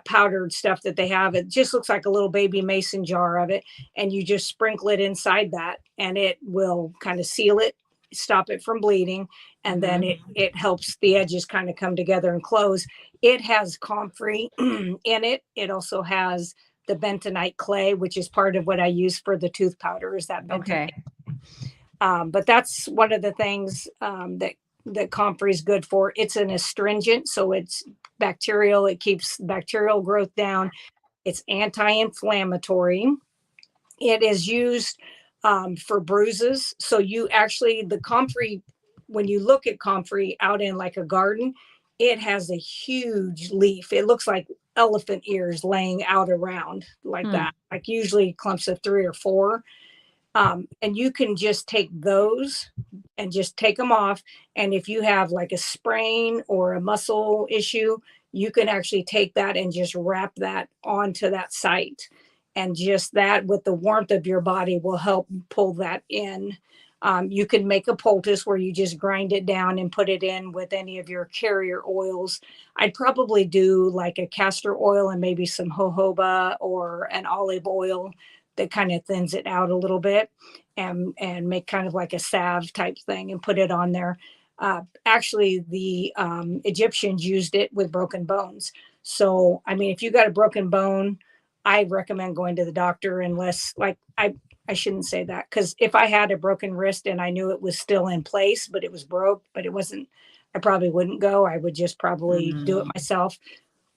powdered stuff that they have, it just looks like a little baby mason jar of it, and you just sprinkle it inside that, and it will kind of seal it, stop it from bleeding, and then it helps the edges kind of come together and close. It has comfrey in it. It also has the bentonite clay, which is part of what I use for the tooth powder, is that bentonite. Okay. But that's one of the things that comfrey is good for. It's an astringent, so it's bacterial. It keeps bacterial growth down. It's anti-inflammatory. It is used for bruises. So you actually, the comfrey, when you look at comfrey out in like a garden, it has a huge leaf. It looks like elephant ears laying out around like that, like usually clumps of 3 or 4. And you can just take those and just take them off. And if you have like a sprain or a muscle issue, you can actually take that and just wrap that onto that site. And just that, with the warmth of your body, will help pull that in. You can make a poultice where you just grind it down and put it in with any of your carrier oils. I'd probably do like a castor oil and maybe some jojoba or an olive oil that kind of thins it out a little bit, and make kind of like a salve type thing and put it on there. Actually, the Egyptians used it with broken bones. So, I mean, if you got a broken bone, I recommend going to the doctor, unless, like, I shouldn't say that, because if I had a broken wrist and I knew it was still in place, but it was broke, but it wasn't, I probably wouldn't go. I would just probably do it myself.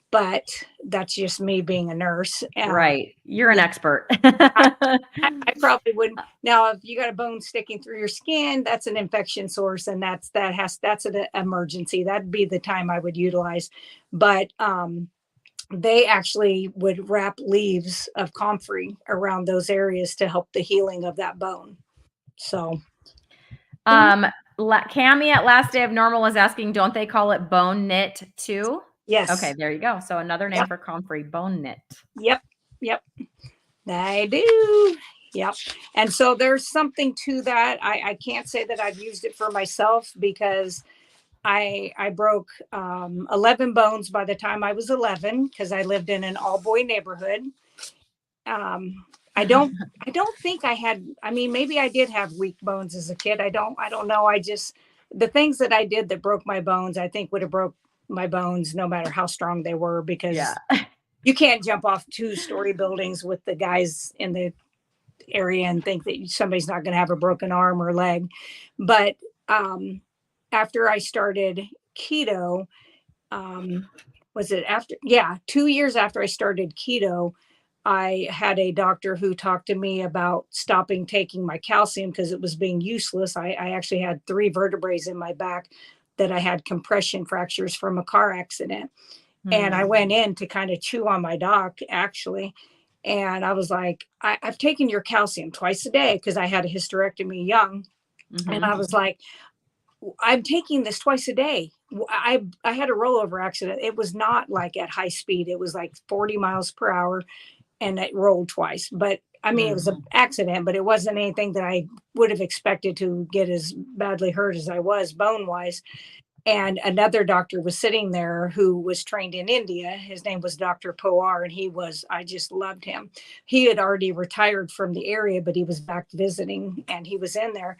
But that's just me being a nurse. Right. You're an expert. I probably wouldn't. Now, if you got a bone sticking through your skin, that's an infection source, and that's an emergency. That'd be the time I would utilize. But they actually would wrap leaves of comfrey around those areas to help the healing of that bone. So, Cammie at Last Day of Normal was asking, don't they call it bone knit too? yes. Okay, there you go. So another name for comfrey, bone knit. Yep. I do. Yep. And so there's something to that. I can't say that I've used it for myself, because I broke 11 bones by the time I was 11, because I lived in an all boy neighborhood. I don't think I had, I mean, maybe I did have weak bones as a kid. I don't know. The things that I did that broke my bones, I think would have broke my bones no matter how strong they were, because you can't jump off 2-story buildings with the guys in the area and think that somebody's not going to have a broken arm or leg. But after I started keto, was it after? Yeah, 2 years after I started keto, I had a doctor who talked to me about stopping taking my calcium because it was being useless. I actually had 3 vertebrae in my back that I had compression fractures from a car accident. And I went in to kind of chew on my doc, actually. And I was like, I've taken your calcium twice a day, because I had a hysterectomy young. And I was like, I'm taking this twice a day. I had a rollover accident. It was not like at high speed. It was like 40 miles per hour, and it rolled twice. But I mean, it was an accident, but it wasn't anything that I would have expected to get as badly hurt as I was bone wise. And another doctor was sitting there who was trained in India. His name was Dr. Pawar, and I just loved him. He had already retired from the area, but he was back visiting, and he was in there.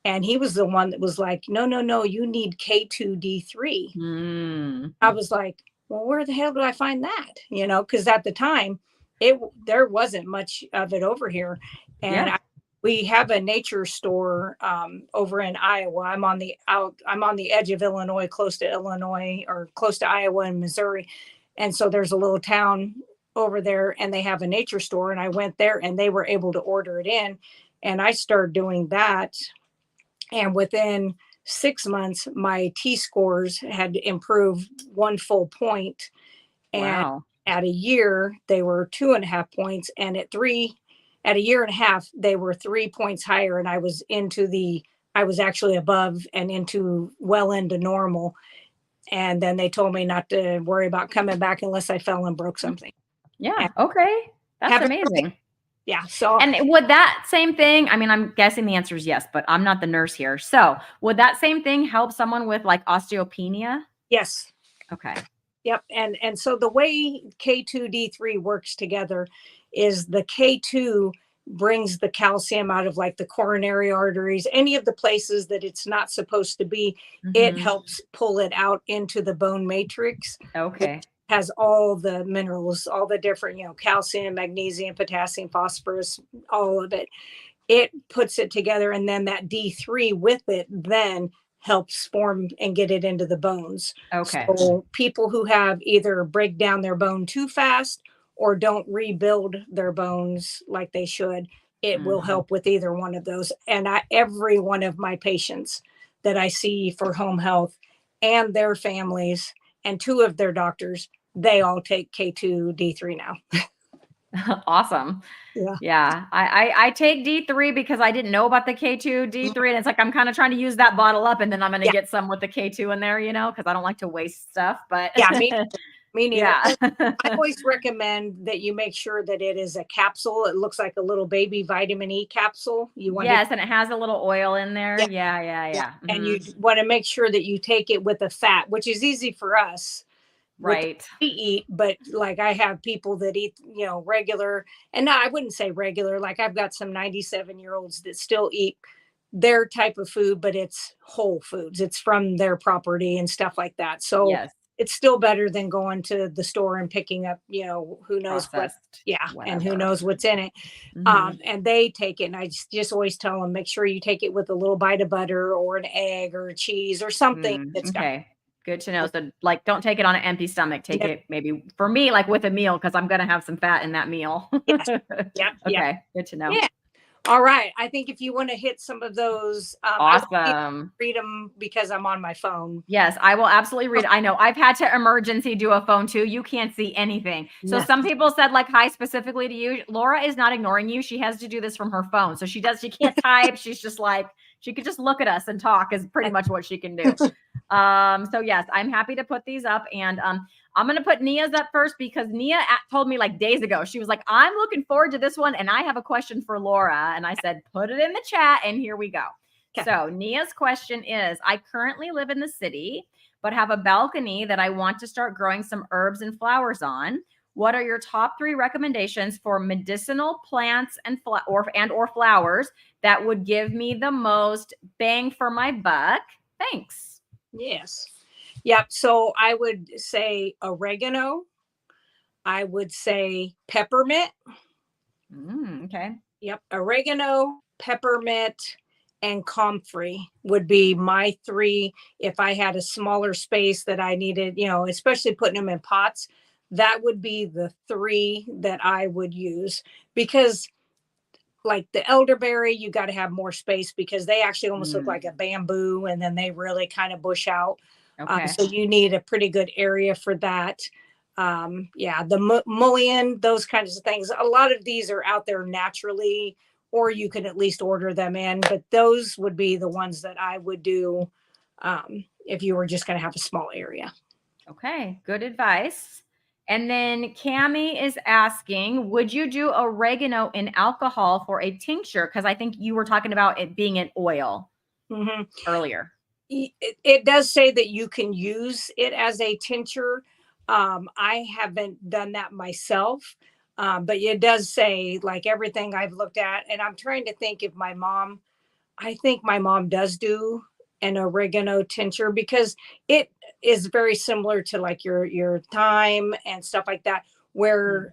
And he was the one that was like, no, you need K2D3. I was like, well, where the hell do I find that? Because at the time, there wasn't much of it over here. And we have a nature store over in Iowa. I'm on the edge of Illinois, close to Iowa and Missouri. And so there's a little town over there, and they have a nature store. And I went there, and they were able to order it in. And I started doing that. And within 6 months, my T-scores had improved 1 full point. And Wow. at a year, they were 2.5 points. And at a year and a half, they were 3 points higher. And I was actually above and well into normal. And then they told me not to worry about coming back unless I fell and broke something. Yeah. And Okay. That's haven't, amazing. yeah. So, And would that same thing, I mean, I'm guessing the answer is yes, but I'm not the nurse here. So would that same thing help someone with like osteopenia? yes. Okay. Yep. And so the way K2D3 works together is the K2 brings the calcium out of like the coronary arteries, any of the places that it's not supposed to be. It Mm-hmm. helps pull it out into the bone matrix, which Okay. has all the minerals, all the different, calcium, magnesium, potassium, phosphorus, all of it. It puts it together, and then that D3 with it then helps form and get it into the bones. Okay. So people who have either break down their bone too fast or don't rebuild their bones like they should, it will Mm-hmm. help with either one of those. And every one of my patients that I see for home health and their families and two of their doctors, they all take K2D3 now. Awesome. Yeah. Yeah. I take D3 because I didn't know about the K2 D3. And it's like, I'm kind of trying to use that bottle up and then I'm going to Yeah. get some with the K2 in there, because I don't like to waste stuff, but Yeah. Me neither. yeah. I always recommend that you make sure that it is a capsule. It looks like a little baby vitamin E capsule. You want Yes. And it has a little oil in there. yeah, Yeah. Yeah. yeah. Yeah. And Mhm. you want to make sure that you take it with a fat, which is easy for us with Right. we eat, but like I have people that eat, regular, and no, I wouldn't say regular. Like I've got some 97-year-olds that still eat their type of food, but it's whole foods. It's from their property and stuff like that. So Yes. it's still better than going to the store and picking up, who knows what, Processed. yeah, and who Whatever. knows what's in it. Mhm. And they take it, and I just always tell them, make sure you take it with a little bite of butter or an egg or cheese or something that's got. Okay. Good to know. So, like, don't take it on an empty stomach. Take it maybe for me, like with a meal, because I'm going to have some fat in that meal. Yes. Yep. Yep. Okay. Good to know. Yeah. All right. I think if you want to hit some of those, I won't Awesome. read them because I'm on my phone. Yes, I will absolutely read. I know I've had to emergency do a phone too. You can't see anything. So No. some people said like hi specifically to you. Laura is not ignoring you. She has to do this from her phone. So she can't type. She's just like, she could just look at us and talk is pretty much what she can do. So yes, I'm happy to put these up, and I'm going to put Nia's up first because Nia told me like days ago, she was like, I'm looking forward to this one. And I have a question for Laura. And I said, put it in the chat and here we go. Okay. So Nia's question is, I currently live in the city, but have a balcony that I want to start growing some herbs and flowers on. What are your top 3 recommendations for medicinal plants and or flowers that would give me the most bang for my buck? Thanks. Yes. Yep. So I would say oregano. I would say peppermint. Okay. Yep. Oregano, peppermint, and comfrey would be my 3. If I had a smaller space that I needed, especially putting them in pots, that would be the 3 that I would use, because like the elderberry, you got to have more space because they actually almost look like a bamboo, and then they really kind of bush out. Okay. So you need a pretty good area for that. Yeah, the mullein, those kinds of things. A lot of these are out there naturally, or you can at least order them in. But those would be the ones that I would do if you were just going to have a small area. Okay, good advice. And then Cami is asking, would you do oregano in alcohol for a tincture? Because I think you were talking about it being an oil earlier. It does say that you can use it as a tincture. I haven't done that myself, but it does say, like everything I've looked at, and I'm trying to think if I think my mom does do an oregano tincture, because it is very similar to like your thyme and stuff like that, where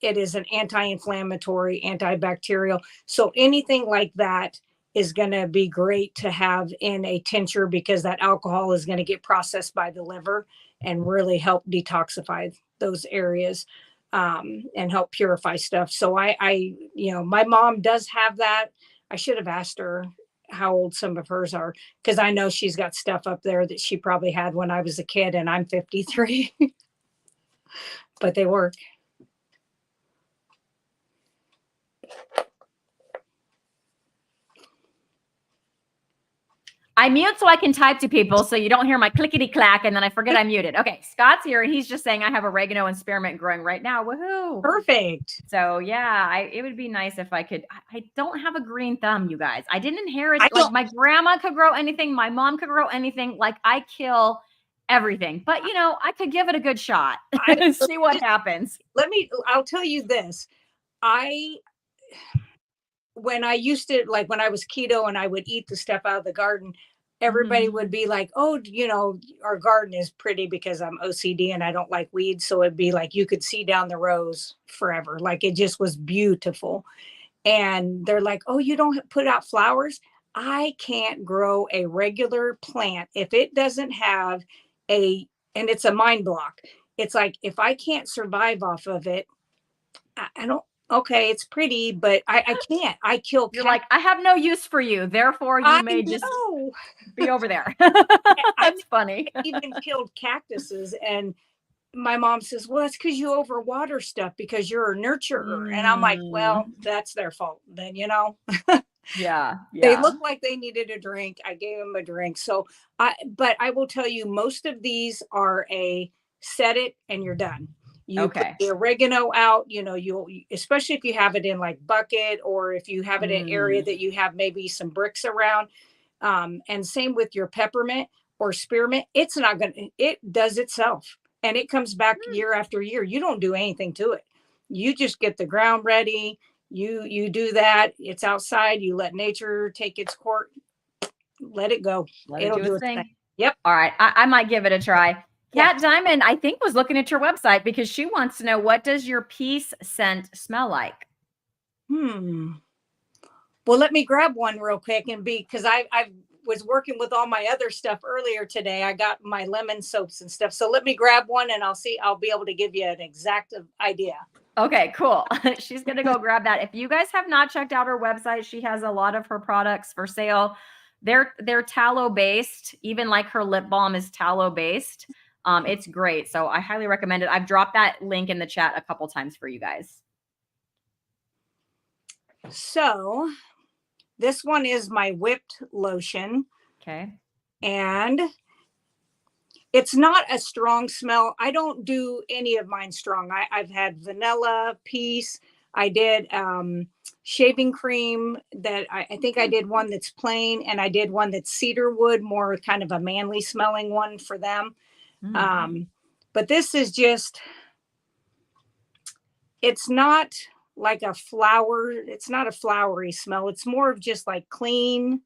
it is an anti-inflammatory, antibacterial. So anything like that is going to be great to have in a tincture, because that alcohol is going to get processed by the liver and really help detoxify those areas and help purify stuff. So my mom does have that. I should have asked her how old some of hers are, because I know she's got stuff up there that she probably had when I was a kid, and I'm 53. But they work. I mute so I can type to people so you don't hear my clickety clack and then I forget I muted. Okay, Scott's here and he's just saying I have oregano and spearmint growing right now. Woohoo! Perfect. So yeah, it would be nice if I could. I don't have a green thumb, you guys. I didn't inherit. Like my grandma could grow anything, my mom could grow anything. Like I kill everything, but you know, I could give it a good shot. See what happens. I'll tell you this. When I used to, like when I was keto and I would eat the stuff out of the garden, everybody would be like, oh, you know, our garden is pretty because I'm OCD and I don't like weeds. So it'd be like you could see down the rows forever. Like it just was beautiful. And they're like, oh, you don't put out flowers? I can't grow a regular plant if it doesn't have and it's a mind block. It's like, if I can't survive off of it, I don't, okay, it's pretty, but I can't. I kill You're like, I have no use for you. Therefore, you may just be over there. That's funny. I even killed cactuses. And my mom says, well, that's because you overwater stuff because you're a nurturer. And I'm like, well, that's their fault then, you know? Yeah. They looked like they needed a drink. I gave them a drink. So but I will tell you, most of these are a set it and you're done. You put the oregano out, you know, especially if you have it in like bucket, or if you have it in an area that you have maybe some bricks around. And same with your peppermint or spearmint. It's not going to, it does itself. And it comes back year after year. You don't do anything to it. You just get the ground ready. You do that. It's outside. You let nature take its course. Let it go. It'll do its thing. Yep. All right. I might give it a try. Kat Diamond, I think, was looking at your website because she wants to know, what does your peace scent smell like? Well, let me grab one real quick because I was working with all my other stuff earlier today. I got my lemon soaps and stuff. So let me grab one and I'll be able to give you an exact idea. Okay, cool. She's going to go grab that. If you guys have not checked out her website, she has a lot of her products for sale. They're tallow based. Even like her lip balm is tallow based. It's great. So I highly recommend it. I've dropped that link in the chat a couple times for you guys. So this one is my whipped lotion. Okay. And it's not a strong smell. I don't do any of mine strong. I've had vanilla, peace. I did shaving cream that I think I did one that's plain, and I did one that's cedar wood, more kind of a manly smelling one for them. But this is just, it's not like a flower. It's not a flowery smell. It's more of just like clean,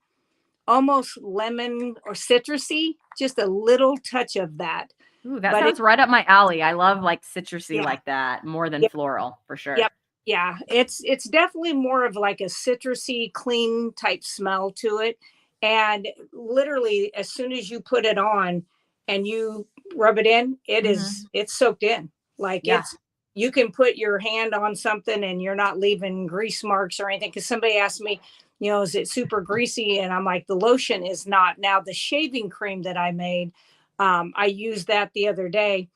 almost lemon or citrusy, just a little touch of that. Ooh, that sounds right up my alley. I love like citrusy like that more than floral for sure. Yep. Yeah. It's definitely more of like a citrusy, clean type smell to it. And literally as soon as you put it on and you rub it in, it's soaked in. Like you can put your hand on something and you're not leaving grease marks or anything. Cause somebody asked me, you know, is it super greasy? And I'm like, the lotion is not. Now the shaving cream that I made, I used that the other day,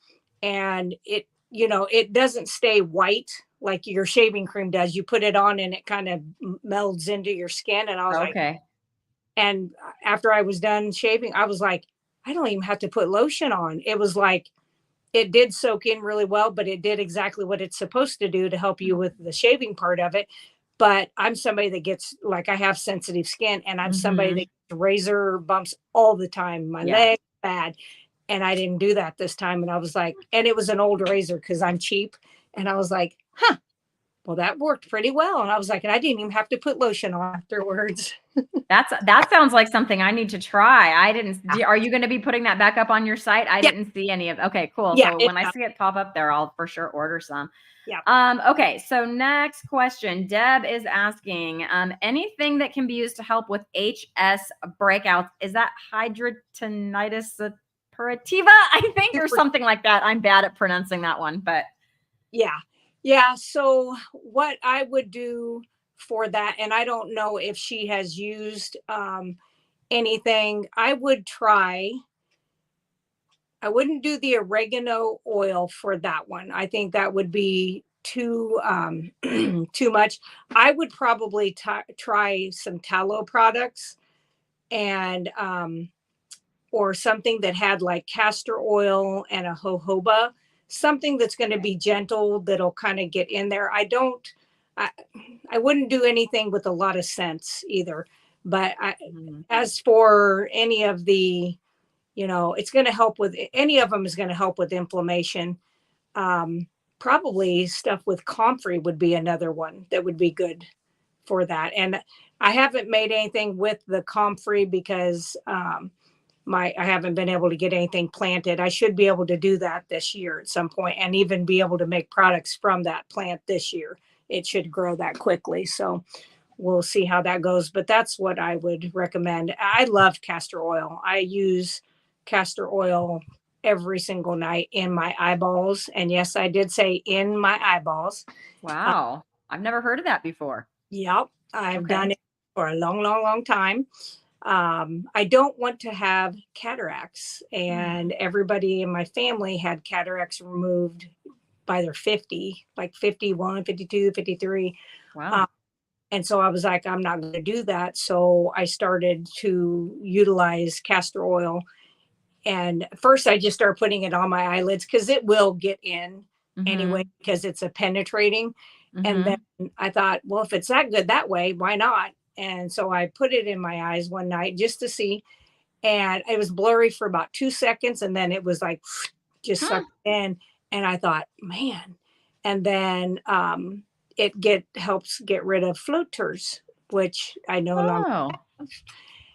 and it, you know, it doesn't stay white like your shaving cream does. You put it on and it kind of melds into your skin. And I was like, and after I was done shaving, I was like, I don't even have to put lotion on. It was like, it did soak in really well, but it did exactly what it's supposed to do to help you with the shaving part of it. But I'm somebody that gets, like, I have sensitive skin, and I'm somebody that gets razor bumps all the time. My legs bad. And I didn't do that this time. And I was like, and it was an old razor because I'm cheap. And I was like, well, that worked pretty well. And I was like, and I didn't even have to put lotion on afterwards. That sounds like something I need to try. I didn't. Are you going to be putting that back up on your site? I didn't see any of. Okay, cool. So when I see it pop up there, I'll for sure order some. Okay. So next question, Deb is asking, anything that can be used to help with HS breakouts? Is that hidradenitis suppurativa, I think, or something like that? I'm bad at pronouncing that one, but yeah. So what I would do for that. And I don't know if she has used anything. I wouldn't do the oregano oil for that one. I think that would be too too much. I would probably try some tallow products, and or something that had like castor oil and a jojoba, something that's going to be gentle, that'll kind of get in there. I, I wouldn't do anything with a lot of scents either. But as for any of the, it's going to help with any of them is going to help with inflammation. Probably stuff with comfrey would be another one that would be good for that. And I haven't made anything with the comfrey because I haven't been able to get anything planted. I should be able to do that this year at some point, and even be able to make products from that plant this year. It should grow that quickly. So we'll see how that goes. But that's what I would recommend. I love castor oil. I use castor oil every single night in my eyeballs. And yes, I did say in my eyeballs. Wow. I've never heard of that before. Yep. I've done it for a long, long, long time. I don't want to have cataracts, and everybody in my family had cataracts removed by their 50, like 51, 52, 53. Wow. And so I was like, I'm not going to do that. So I started to utilize castor oil. And first I just started putting it on my eyelids because it will get in anyway, because it's a penetrating. And then I thought, well, if it's that good that way, why not? And so I put it in my eyes one night just to see. And it was blurry for about 2 seconds. And then it was like just sucked in. And I thought, man. And then helps get rid of floaters, which I no longer have.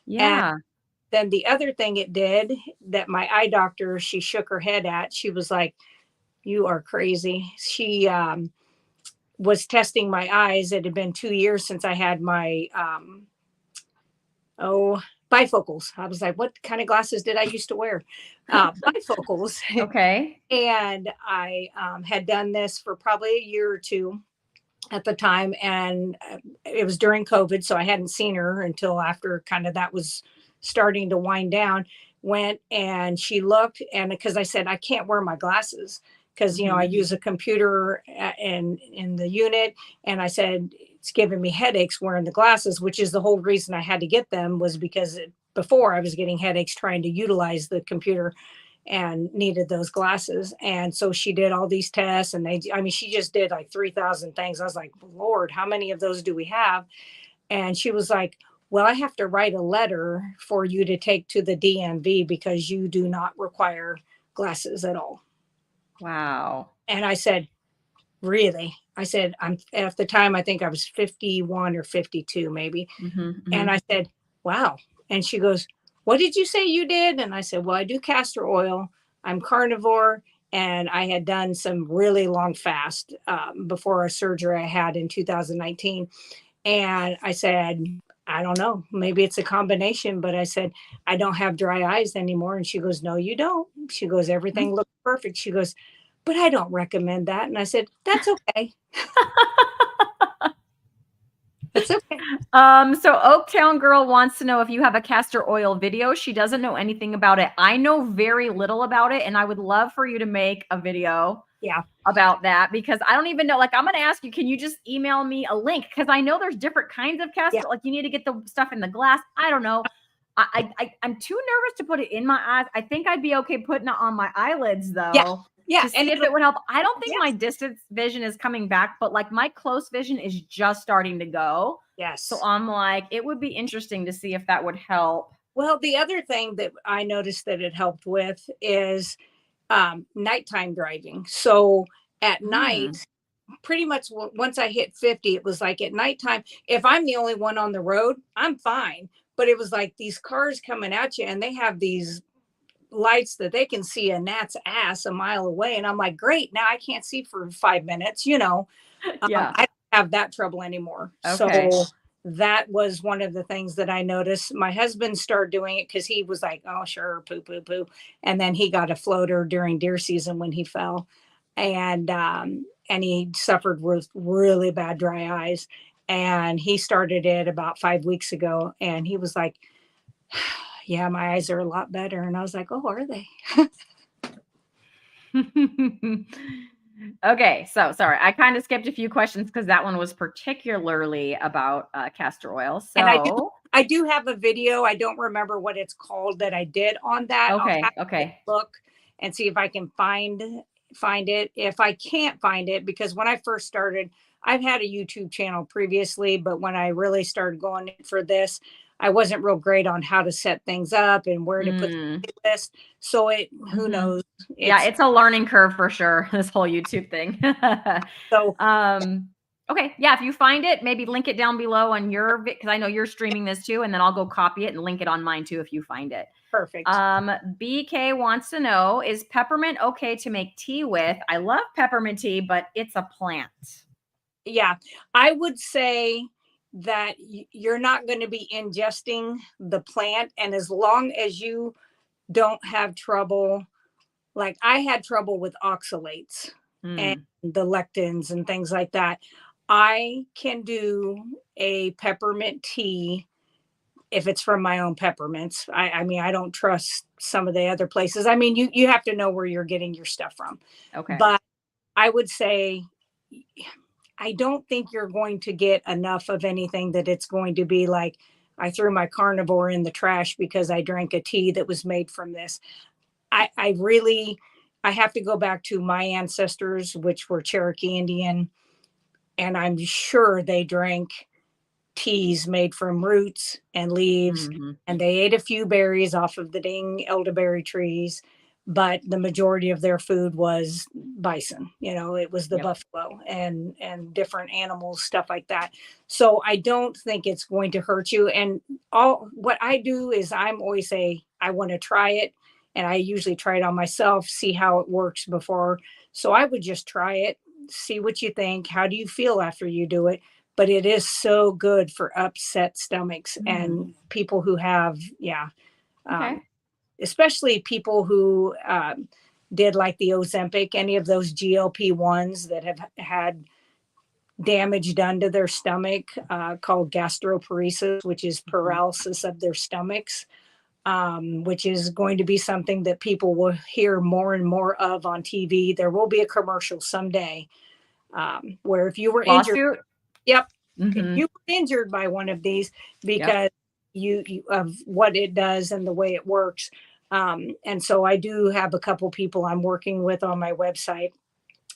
Yeah. And then the other thing it did that my eye doctor, she shook her head at, she was like, you are crazy. She was testing my eyes. It had been 2 years since I had my bifocals. I was like, what kind of glasses did I used to wear? Bifocals. Okay. And I had done this for probably a year or two at the time. And it was during COVID. So I hadn't seen her until after kind of that was starting to wind down. Went and she looked, and because I said, I can't wear my glasses because, I use a computer in the unit. And I said, it's giving me headaches wearing the glasses, which is the whole reason I had to get them, was because before I was getting headaches trying to utilize the computer and needed those glasses. And so she did all these tests, and she just did like 3,000 things. I was like, Lord, how many of those do we have? And she was like, well, I have to write a letter for you to take to the DMV because you do not require glasses at all. Wow. And I said, really? I said, I'm at the time, I think I was 51 or 52 maybe. And I said, wow. And she goes, what did you say you did? And I said, well, I do castor oil. I'm carnivore. And I had done some really long fast before a surgery I had in 2019. And I said, I don't know, maybe it's a combination, but I said, I don't have dry eyes anymore. And she goes, no, you don't. She goes, everything looks perfect. She goes, but I don't recommend that. And I said, that's okay. That's okay. So Oaktown Girl wants to know if you have a castor oil video. She doesn't know anything about it. I know very little about it, and I would love for you to make a video about that, because I don't even know. Like, I'm going to ask you, can you just email me a link? Because I know there's different kinds of castor. Like, you need to get the stuff in the glass. I don't know. I'm too nervous to put it in my eyes. I think I'd be okay putting it on my eyelids, though. To see if it would help. I don't think my distance vision is coming back, but like my close vision is just starting to go. So I'm like, it would be interesting to see if that would help. Well, the other thing that I noticed that it helped with is nighttime driving. So at night, pretty much once I hit 50, it was like at nighttime, if I'm the only one on the road, I'm fine. But it was like these cars coming at you, and they have these lights that they can see a gnat's ass a mile away. And I'm like, great, now I can't see for 5 minutes, I don't have that trouble anymore. So that was one of the things that I noticed. My husband started doing it because he was like, oh, sure, poo, poo, poo. And then he got a floater during deer season when he fell. And he suffered with really bad dry eyes. and he started it about 5 weeks ago, and he was like, yeah, my eyes are a lot better. And I was like, oh, are they? Okay, so sorry, I kind of skipped a few questions because that one was particularly about castor oil. And So I do have a video. I don't remember what it's called that I did on that. I'll have to okay. look and see if I can find it. If I can't find it, because when I first started, I've had a YouTube channel previously, but when I really started going in for this, I wasn't real great on how to set things up and where to put the playlist. So who knows? Yeah, it's a learning curve for sure, this whole YouTube thing. So okay, yeah, if you find it, maybe link it down below on your, because I know you're streaming this too, and then I'll go copy it and link it on mine too if you find it. perfect. BK wants to know, is peppermint okay to make tea with? I love peppermint tea, but it's a plant. Yeah, I would say that you're not going to be ingesting the plant. And as long as you don't have trouble, like I had trouble with oxalates and the lectins and things like that, I can do a peppermint tea if it's from my own peppermints. I mean, I don't trust some of the other places. I mean, you have to know where you're getting your stuff from. Okay. But I would say, I don't think you're going to get enough of anything that it's going to be like, I threw my carnivore in the trash because I drank a tea that was made from this. I have to go back to my ancestors, which were Cherokee Indian, and I'm sure they drank teas made from roots and leaves, and they ate a few berries off of the dang elderberry trees, but the majority of their food was bison. It was the buffalo and different animals, stuff like that. So I don't think it's going to hurt you. And what I do is I'm always say I want to try it, and I usually try it on myself, see how it works before. So I would just try it, see what you think. How do you feel after you do it? But it is so good for upset stomachs and people who have, especially people who did like the Ozempic, any of those GLP-1s that have had damage done to their stomach, called gastroparesis, which is paralysis of their stomachs, which is going to be something that people will hear more and more of on TV. There will be a commercial someday where if you were injured, if you were injured by one of these, because you of what it does and the way it works. And so I do have a couple people I'm working with on my website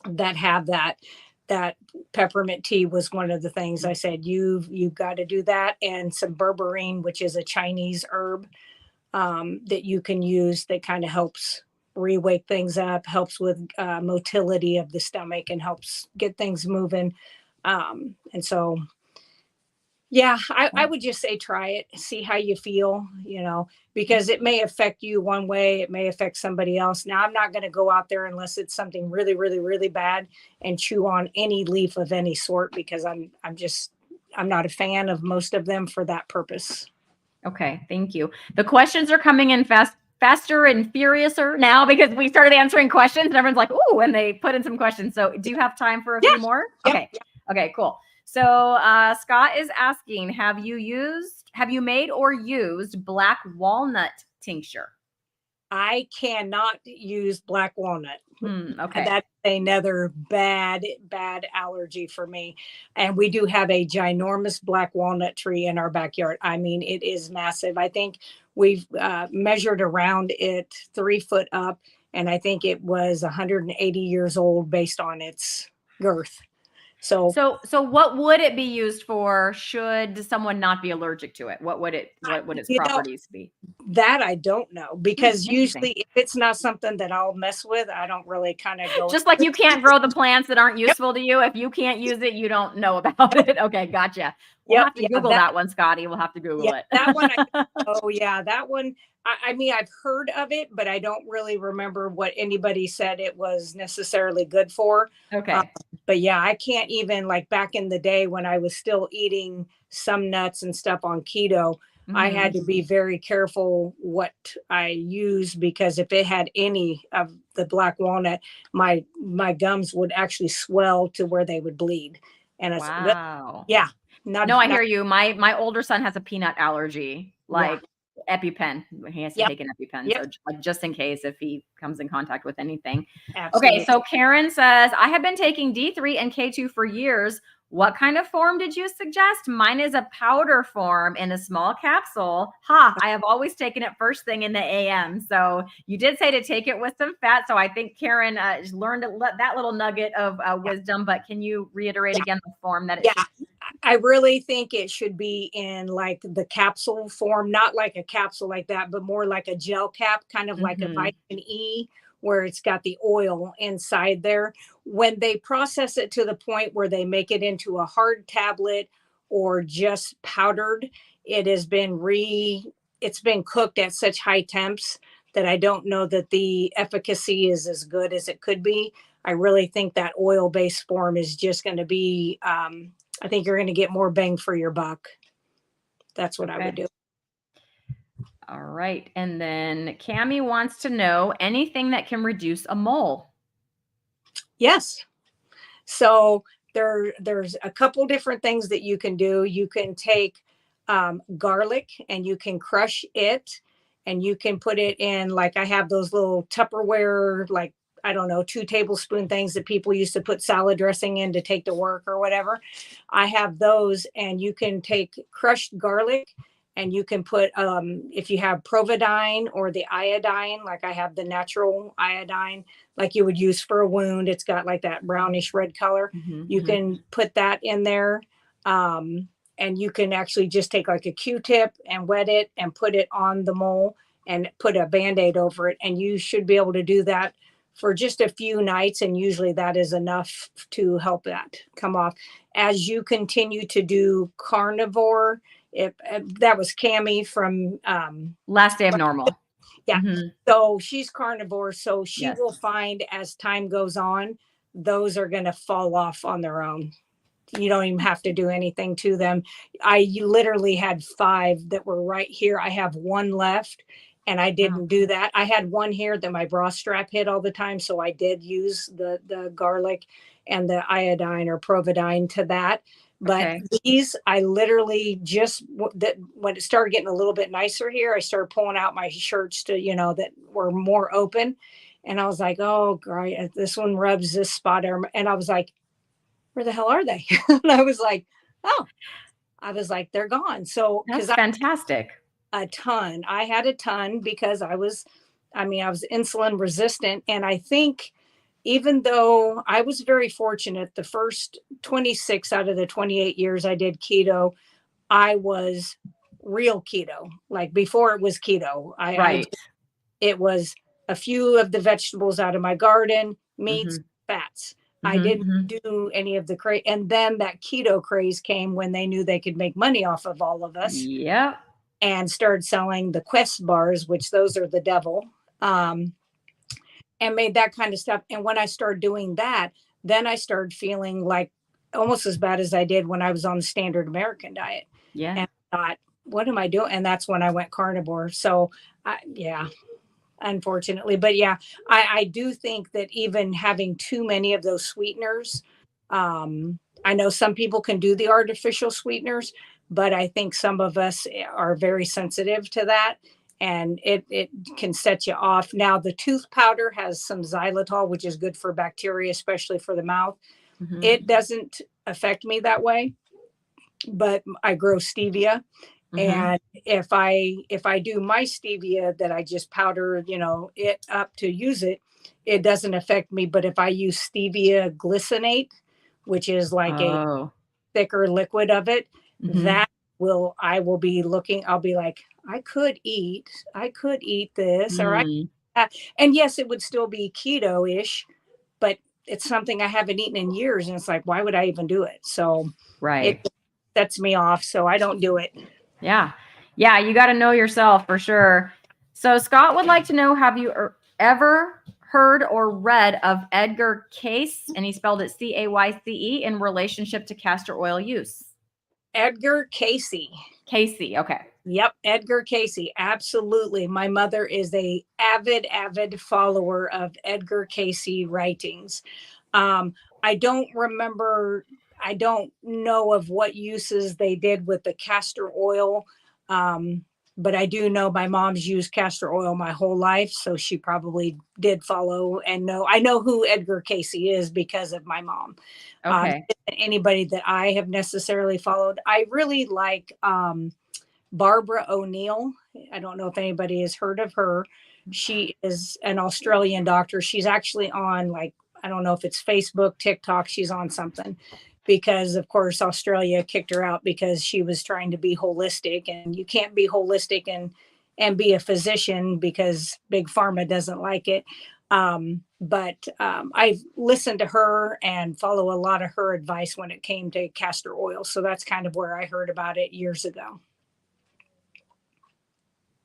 that have that peppermint tea was one of the things I said, you've got to do that. And some berberine, which is a Chinese herb, that you can use that kind of helps re-wake things up, helps with motility of the stomach, and helps get things moving. And so, I would just say try it, see how you feel, because it may affect you one way, it may affect somebody else. Now, I'm not going to go out there unless it's something really, really, really bad and chew on any leaf of any sort, because I'm not a fan of most of them for that purpose. Okay, thank you. The questions are coming in faster and furiouser now because we started answering questions and everyone's like, ooh, and they put in some questions. So do you have time for a few more? Okay. Okay, cool. So Scott is asking, have you made or used black walnut tincture? I cannot use black walnut. Okay. That's another bad allergy for me. And we do have a ginormous black walnut tree in our backyard. I mean, it is massive. I think we've measured around it 3 foot up, and I think it was 180 years old based on its girth. So what would it be used for? Should someone not be allergic to it? What would its properties be? That I don't know, because usually if it's not something that I'll mess with, I don't really kind of go. Just like you can't grow the plants that aren't useful to you. If you can't use it, you don't know about it. Okay, gotcha. We'll have to Google that one, Scotty. We'll have to Google it. That one. That one. I mean, I've heard of it, but I don't really remember what anybody said it was necessarily good for. Okay. But I can't even, like back in the day when I was still eating some nuts and stuff on keto, I had to be very careful what I used, because if it had any of the black walnut, my gums would actually swell to where they would bleed. And wow. Not, No, I not, hear you. My older son has a peanut allergy, yeah. like EpiPen. He has to Yep. take an EpiPen, Yep. so like just in case if he comes in contact with anything. Okay, Absolutely. so Karen says, I have been taking D3 and K2 for years. What kind of form did you suggest? Mine is a powder form in a small capsule. Ha, I have always taken it first thing in the AM. So you did say to take it with some fat. So I think Karen learned that little nugget of Yeah. wisdom, but can you reiterate Yeah. again the form that it Yeah. should? I really think it should be in like the capsule form, not like a capsule like that, but more like a gel cap, kind of like a Mm-hmm. vitamin E, where it's got the oil inside there. When they process it to the point where they make it into a hard tablet or just powdered, it has been it's been cooked at such high temps that I don't know that the efficacy is as good as it could be. I really think that oil-based form is just going to be I think you're going to get more bang for your buck. That's what I would Okay. do. All right. And then Cami wants to know anything that can reduce a mole. Yes. So there's a couple different things that you can do. You can take garlic and you can crush it, and you can put it in, like I have those little Tupperware, like I don't know, 2 tablespoon things that people used to put salad dressing in to take to work or whatever. I have those, and you can take crushed garlic and you can put if you have Providine or the iodine, like I have the natural iodine, like you would use for a wound. It's got like that brownish red color. You Mm-hmm. can put that in there. And you can actually just take like a Q-tip and wet it and put it on the mole and put a Band-Aid over it. And you should be able to do that for just a few nights. And usually that is enough to help that come off. As you continue to do carnivore, if that was Cami from Last day of normal. yeah. Mm-hmm. So she's carnivore. So she Yes. will find as time goes on, those are going to fall off on their own. You don't even have to do anything to them. I literally had 5 that were right here. I have 1 left, and I Wow. didn't do that. I had 1 here that my bra strap hit all the time. So I did use the garlic and the iodine or Providine to that. But Okay. these, I literally just that when it started getting a little bit nicer here, I started pulling out my shirts to, that were more open. And I was like, oh, great, this one rubs this spot. And I was like, where the hell are they? And I was like, oh, I was like, they're gone. So, because That's fantastic. a ton, I had a ton because I was insulin resistant. And I think even though I was very fortunate, the first 26 out of the 28 years I did keto, I was real keto. Like before it was keto, Right. it was a few of the vegetables out of my garden, Mm-hmm. meats, fats. I Mm-hmm. didn't Mm-hmm. do any of the craze. And then that keto craze came when they knew they could make money off of all of us Yep. and started selling the Quest bars, which those are the devil, and made that kind of stuff. And when I started doing that, then I started feeling like almost as bad as I did when I was on the standard American diet. Yeah. And I thought, what am I doing? And that's when I went carnivore. So, yeah, unfortunately. But yeah, I do think that even having too many of those sweeteners, I know some people can do the artificial sweeteners, but I think some of us are very sensitive to that, and it can set you off. Now, the tooth powder has some xylitol, which is good for bacteria, especially for the mouth. Mm-hmm. It doesn't affect me that way, but I grow stevia, Mm-hmm. and if I do my stevia that I just powder, it up to use it, it doesn't affect me. But if I use stevia glycinate, which is like a Oh. thicker liquid of it, Mm-hmm. that I will be looking, I'll be like, I could eat this, or Mm. and yes, it would still be keto-ish, but it's something I haven't eaten in years. And it's like, why would I even do it? So it Right. sets me off. So I don't do it. Yeah. Yeah. You got to know yourself for sure. So Scott would like to know, have you ever heard or read of Edgar Cayce, and he spelled it Cayce, in relationship to castor oil use? Edgar Casey. Casey. Okay. Yep, Edgar Casey. Absolutely. My mother is a avid follower of Edgar Casey writings. I don't remember. I don't know of what uses they did with the castor oil. But I do know my mom's used castor oil my whole life, so she probably did follow and know. I know who Edgar Casey is because of my mom. Okay. Anybody that I have necessarily followed. I really like Barbara O'Neill. I don't know if anybody has heard of her. She is an Australian doctor. She's actually on, like, I don't know if it's Facebook, TikTok. She's on something because, of course, Australia kicked her out because she was trying to be holistic, and you can't be holistic and be a physician because big pharma doesn't like it. But I've listened to her and follow a lot of her advice when it came to castor oil. So that's kind of where I heard about it years ago.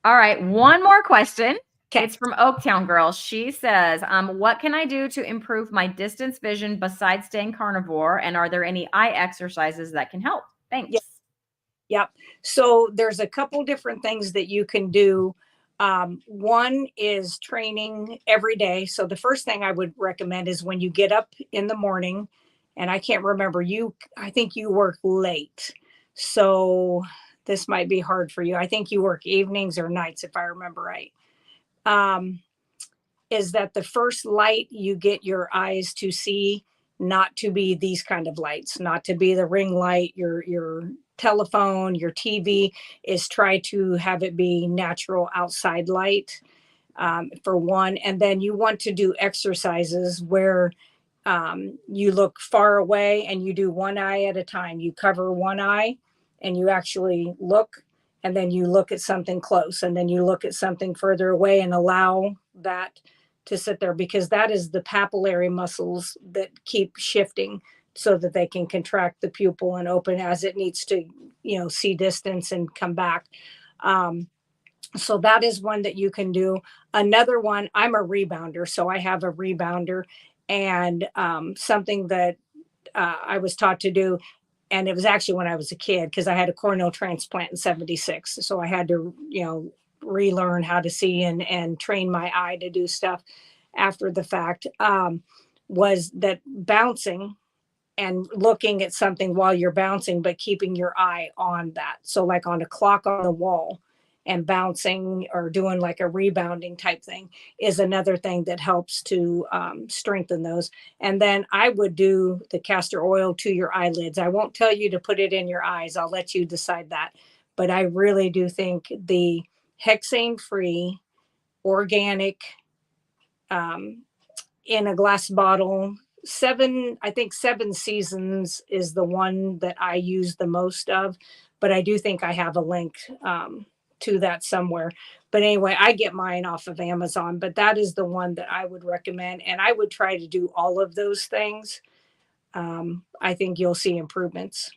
All right, one more question. Okay. It's from Oaktown Girl. She says, what can I do to improve my distance vision besides staying carnivore? And are there any eye exercises that can help? Thanks. Yep. Yep. So there's a couple different things that you can do. One is training every day. So the first thing I would recommend is when you get up in the morning, and I can't remember you, I think you work late. So this might be hard for you. I think you work evenings or nights, if I remember right. Is that the first light you get your eyes to see, not to be these kind of lights, not to be the ring light, your telephone, your TV, is try to have it be natural outside light, for one. And then you want to do exercises where you look far away and you do one eye at a time. You cover one eye and you actually look, and then you look at something close, and then you look at something further away and allow that to sit there, because that is the papillary muscles that keep shifting so that they can contract the pupil and open as it needs to, see distance and come back. So that is one that you can do. Another one, I'm a rebounder, so I have a rebounder, and something that I was taught to do, and it was actually when I was a kid, because I had a corneal transplant in 76. So I had to, relearn how to see and train my eye to do stuff after the fact, was that bouncing and looking at something while you're bouncing, but keeping your eye on that. So like on a clock on the wall and bouncing or doing like a rebounding type thing is another thing that helps to strengthen those. And then I would do the castor oil to your eyelids. I won't tell you to put it in your eyes. I'll let you decide that. But I really do think the hexane-free, organic, in a glass bottle, I think 7 Seasons is the one that I use the most of. But I do think I have a link to that somewhere. But anyway, I get mine off of Amazon, but that is the one that I would recommend. And I would try to do all of those things. I think you'll see improvements.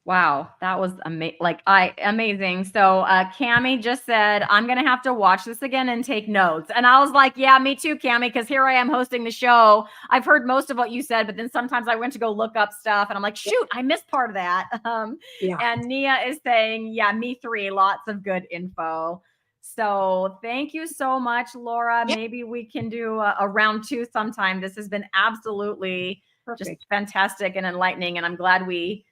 Wow, that was amazing. So Cami just said, I'm gonna have to watch this again and take notes. And I was like, yeah, me too, Cami, because here I am hosting the show. I've heard most of what you said, but then sometimes I went to go look up stuff and I'm like, shoot, I missed part of that. And Nia is saying, yeah, me three, lots of good info. So thank you so much, Laura. Yep. Maybe we can do a round 2 sometime. This has been absolutely just fantastic and enlightening. And I'm glad we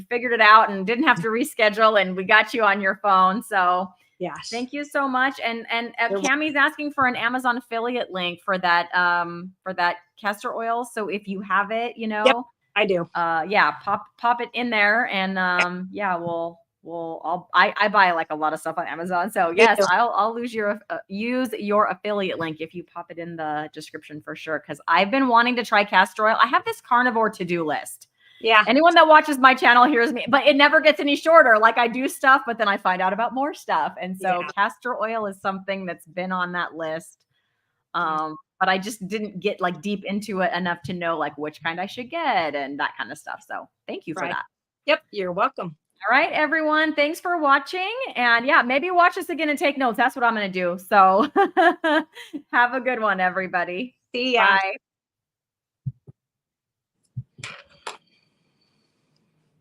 figured it out and didn't have to reschedule, and we got you on your phone. So yes, thank you so much. And Cami's asking for an Amazon affiliate link for that castor oil. So if you have it, yep, I do. Pop it in there, and I buy like a lot of stuff on Amazon. So yes, I'll use your affiliate link if you pop it in the description for sure. Because I've been wanting to try castor oil. I have this carnivore to-do list. Yeah. Anyone that watches my channel hears me, but it never gets any shorter. Like I do stuff, but then I find out about more stuff. And so castor oil is something that's been on that list. But I just didn't get like deep into it enough to know like which kind I should get and that kind of stuff. So thank you for that. Yep. You're welcome. All right, everyone. Thanks for watching. And yeah, maybe watch this again and take notes. That's what I'm going to do. So have a good one, everybody. See ya. Bye.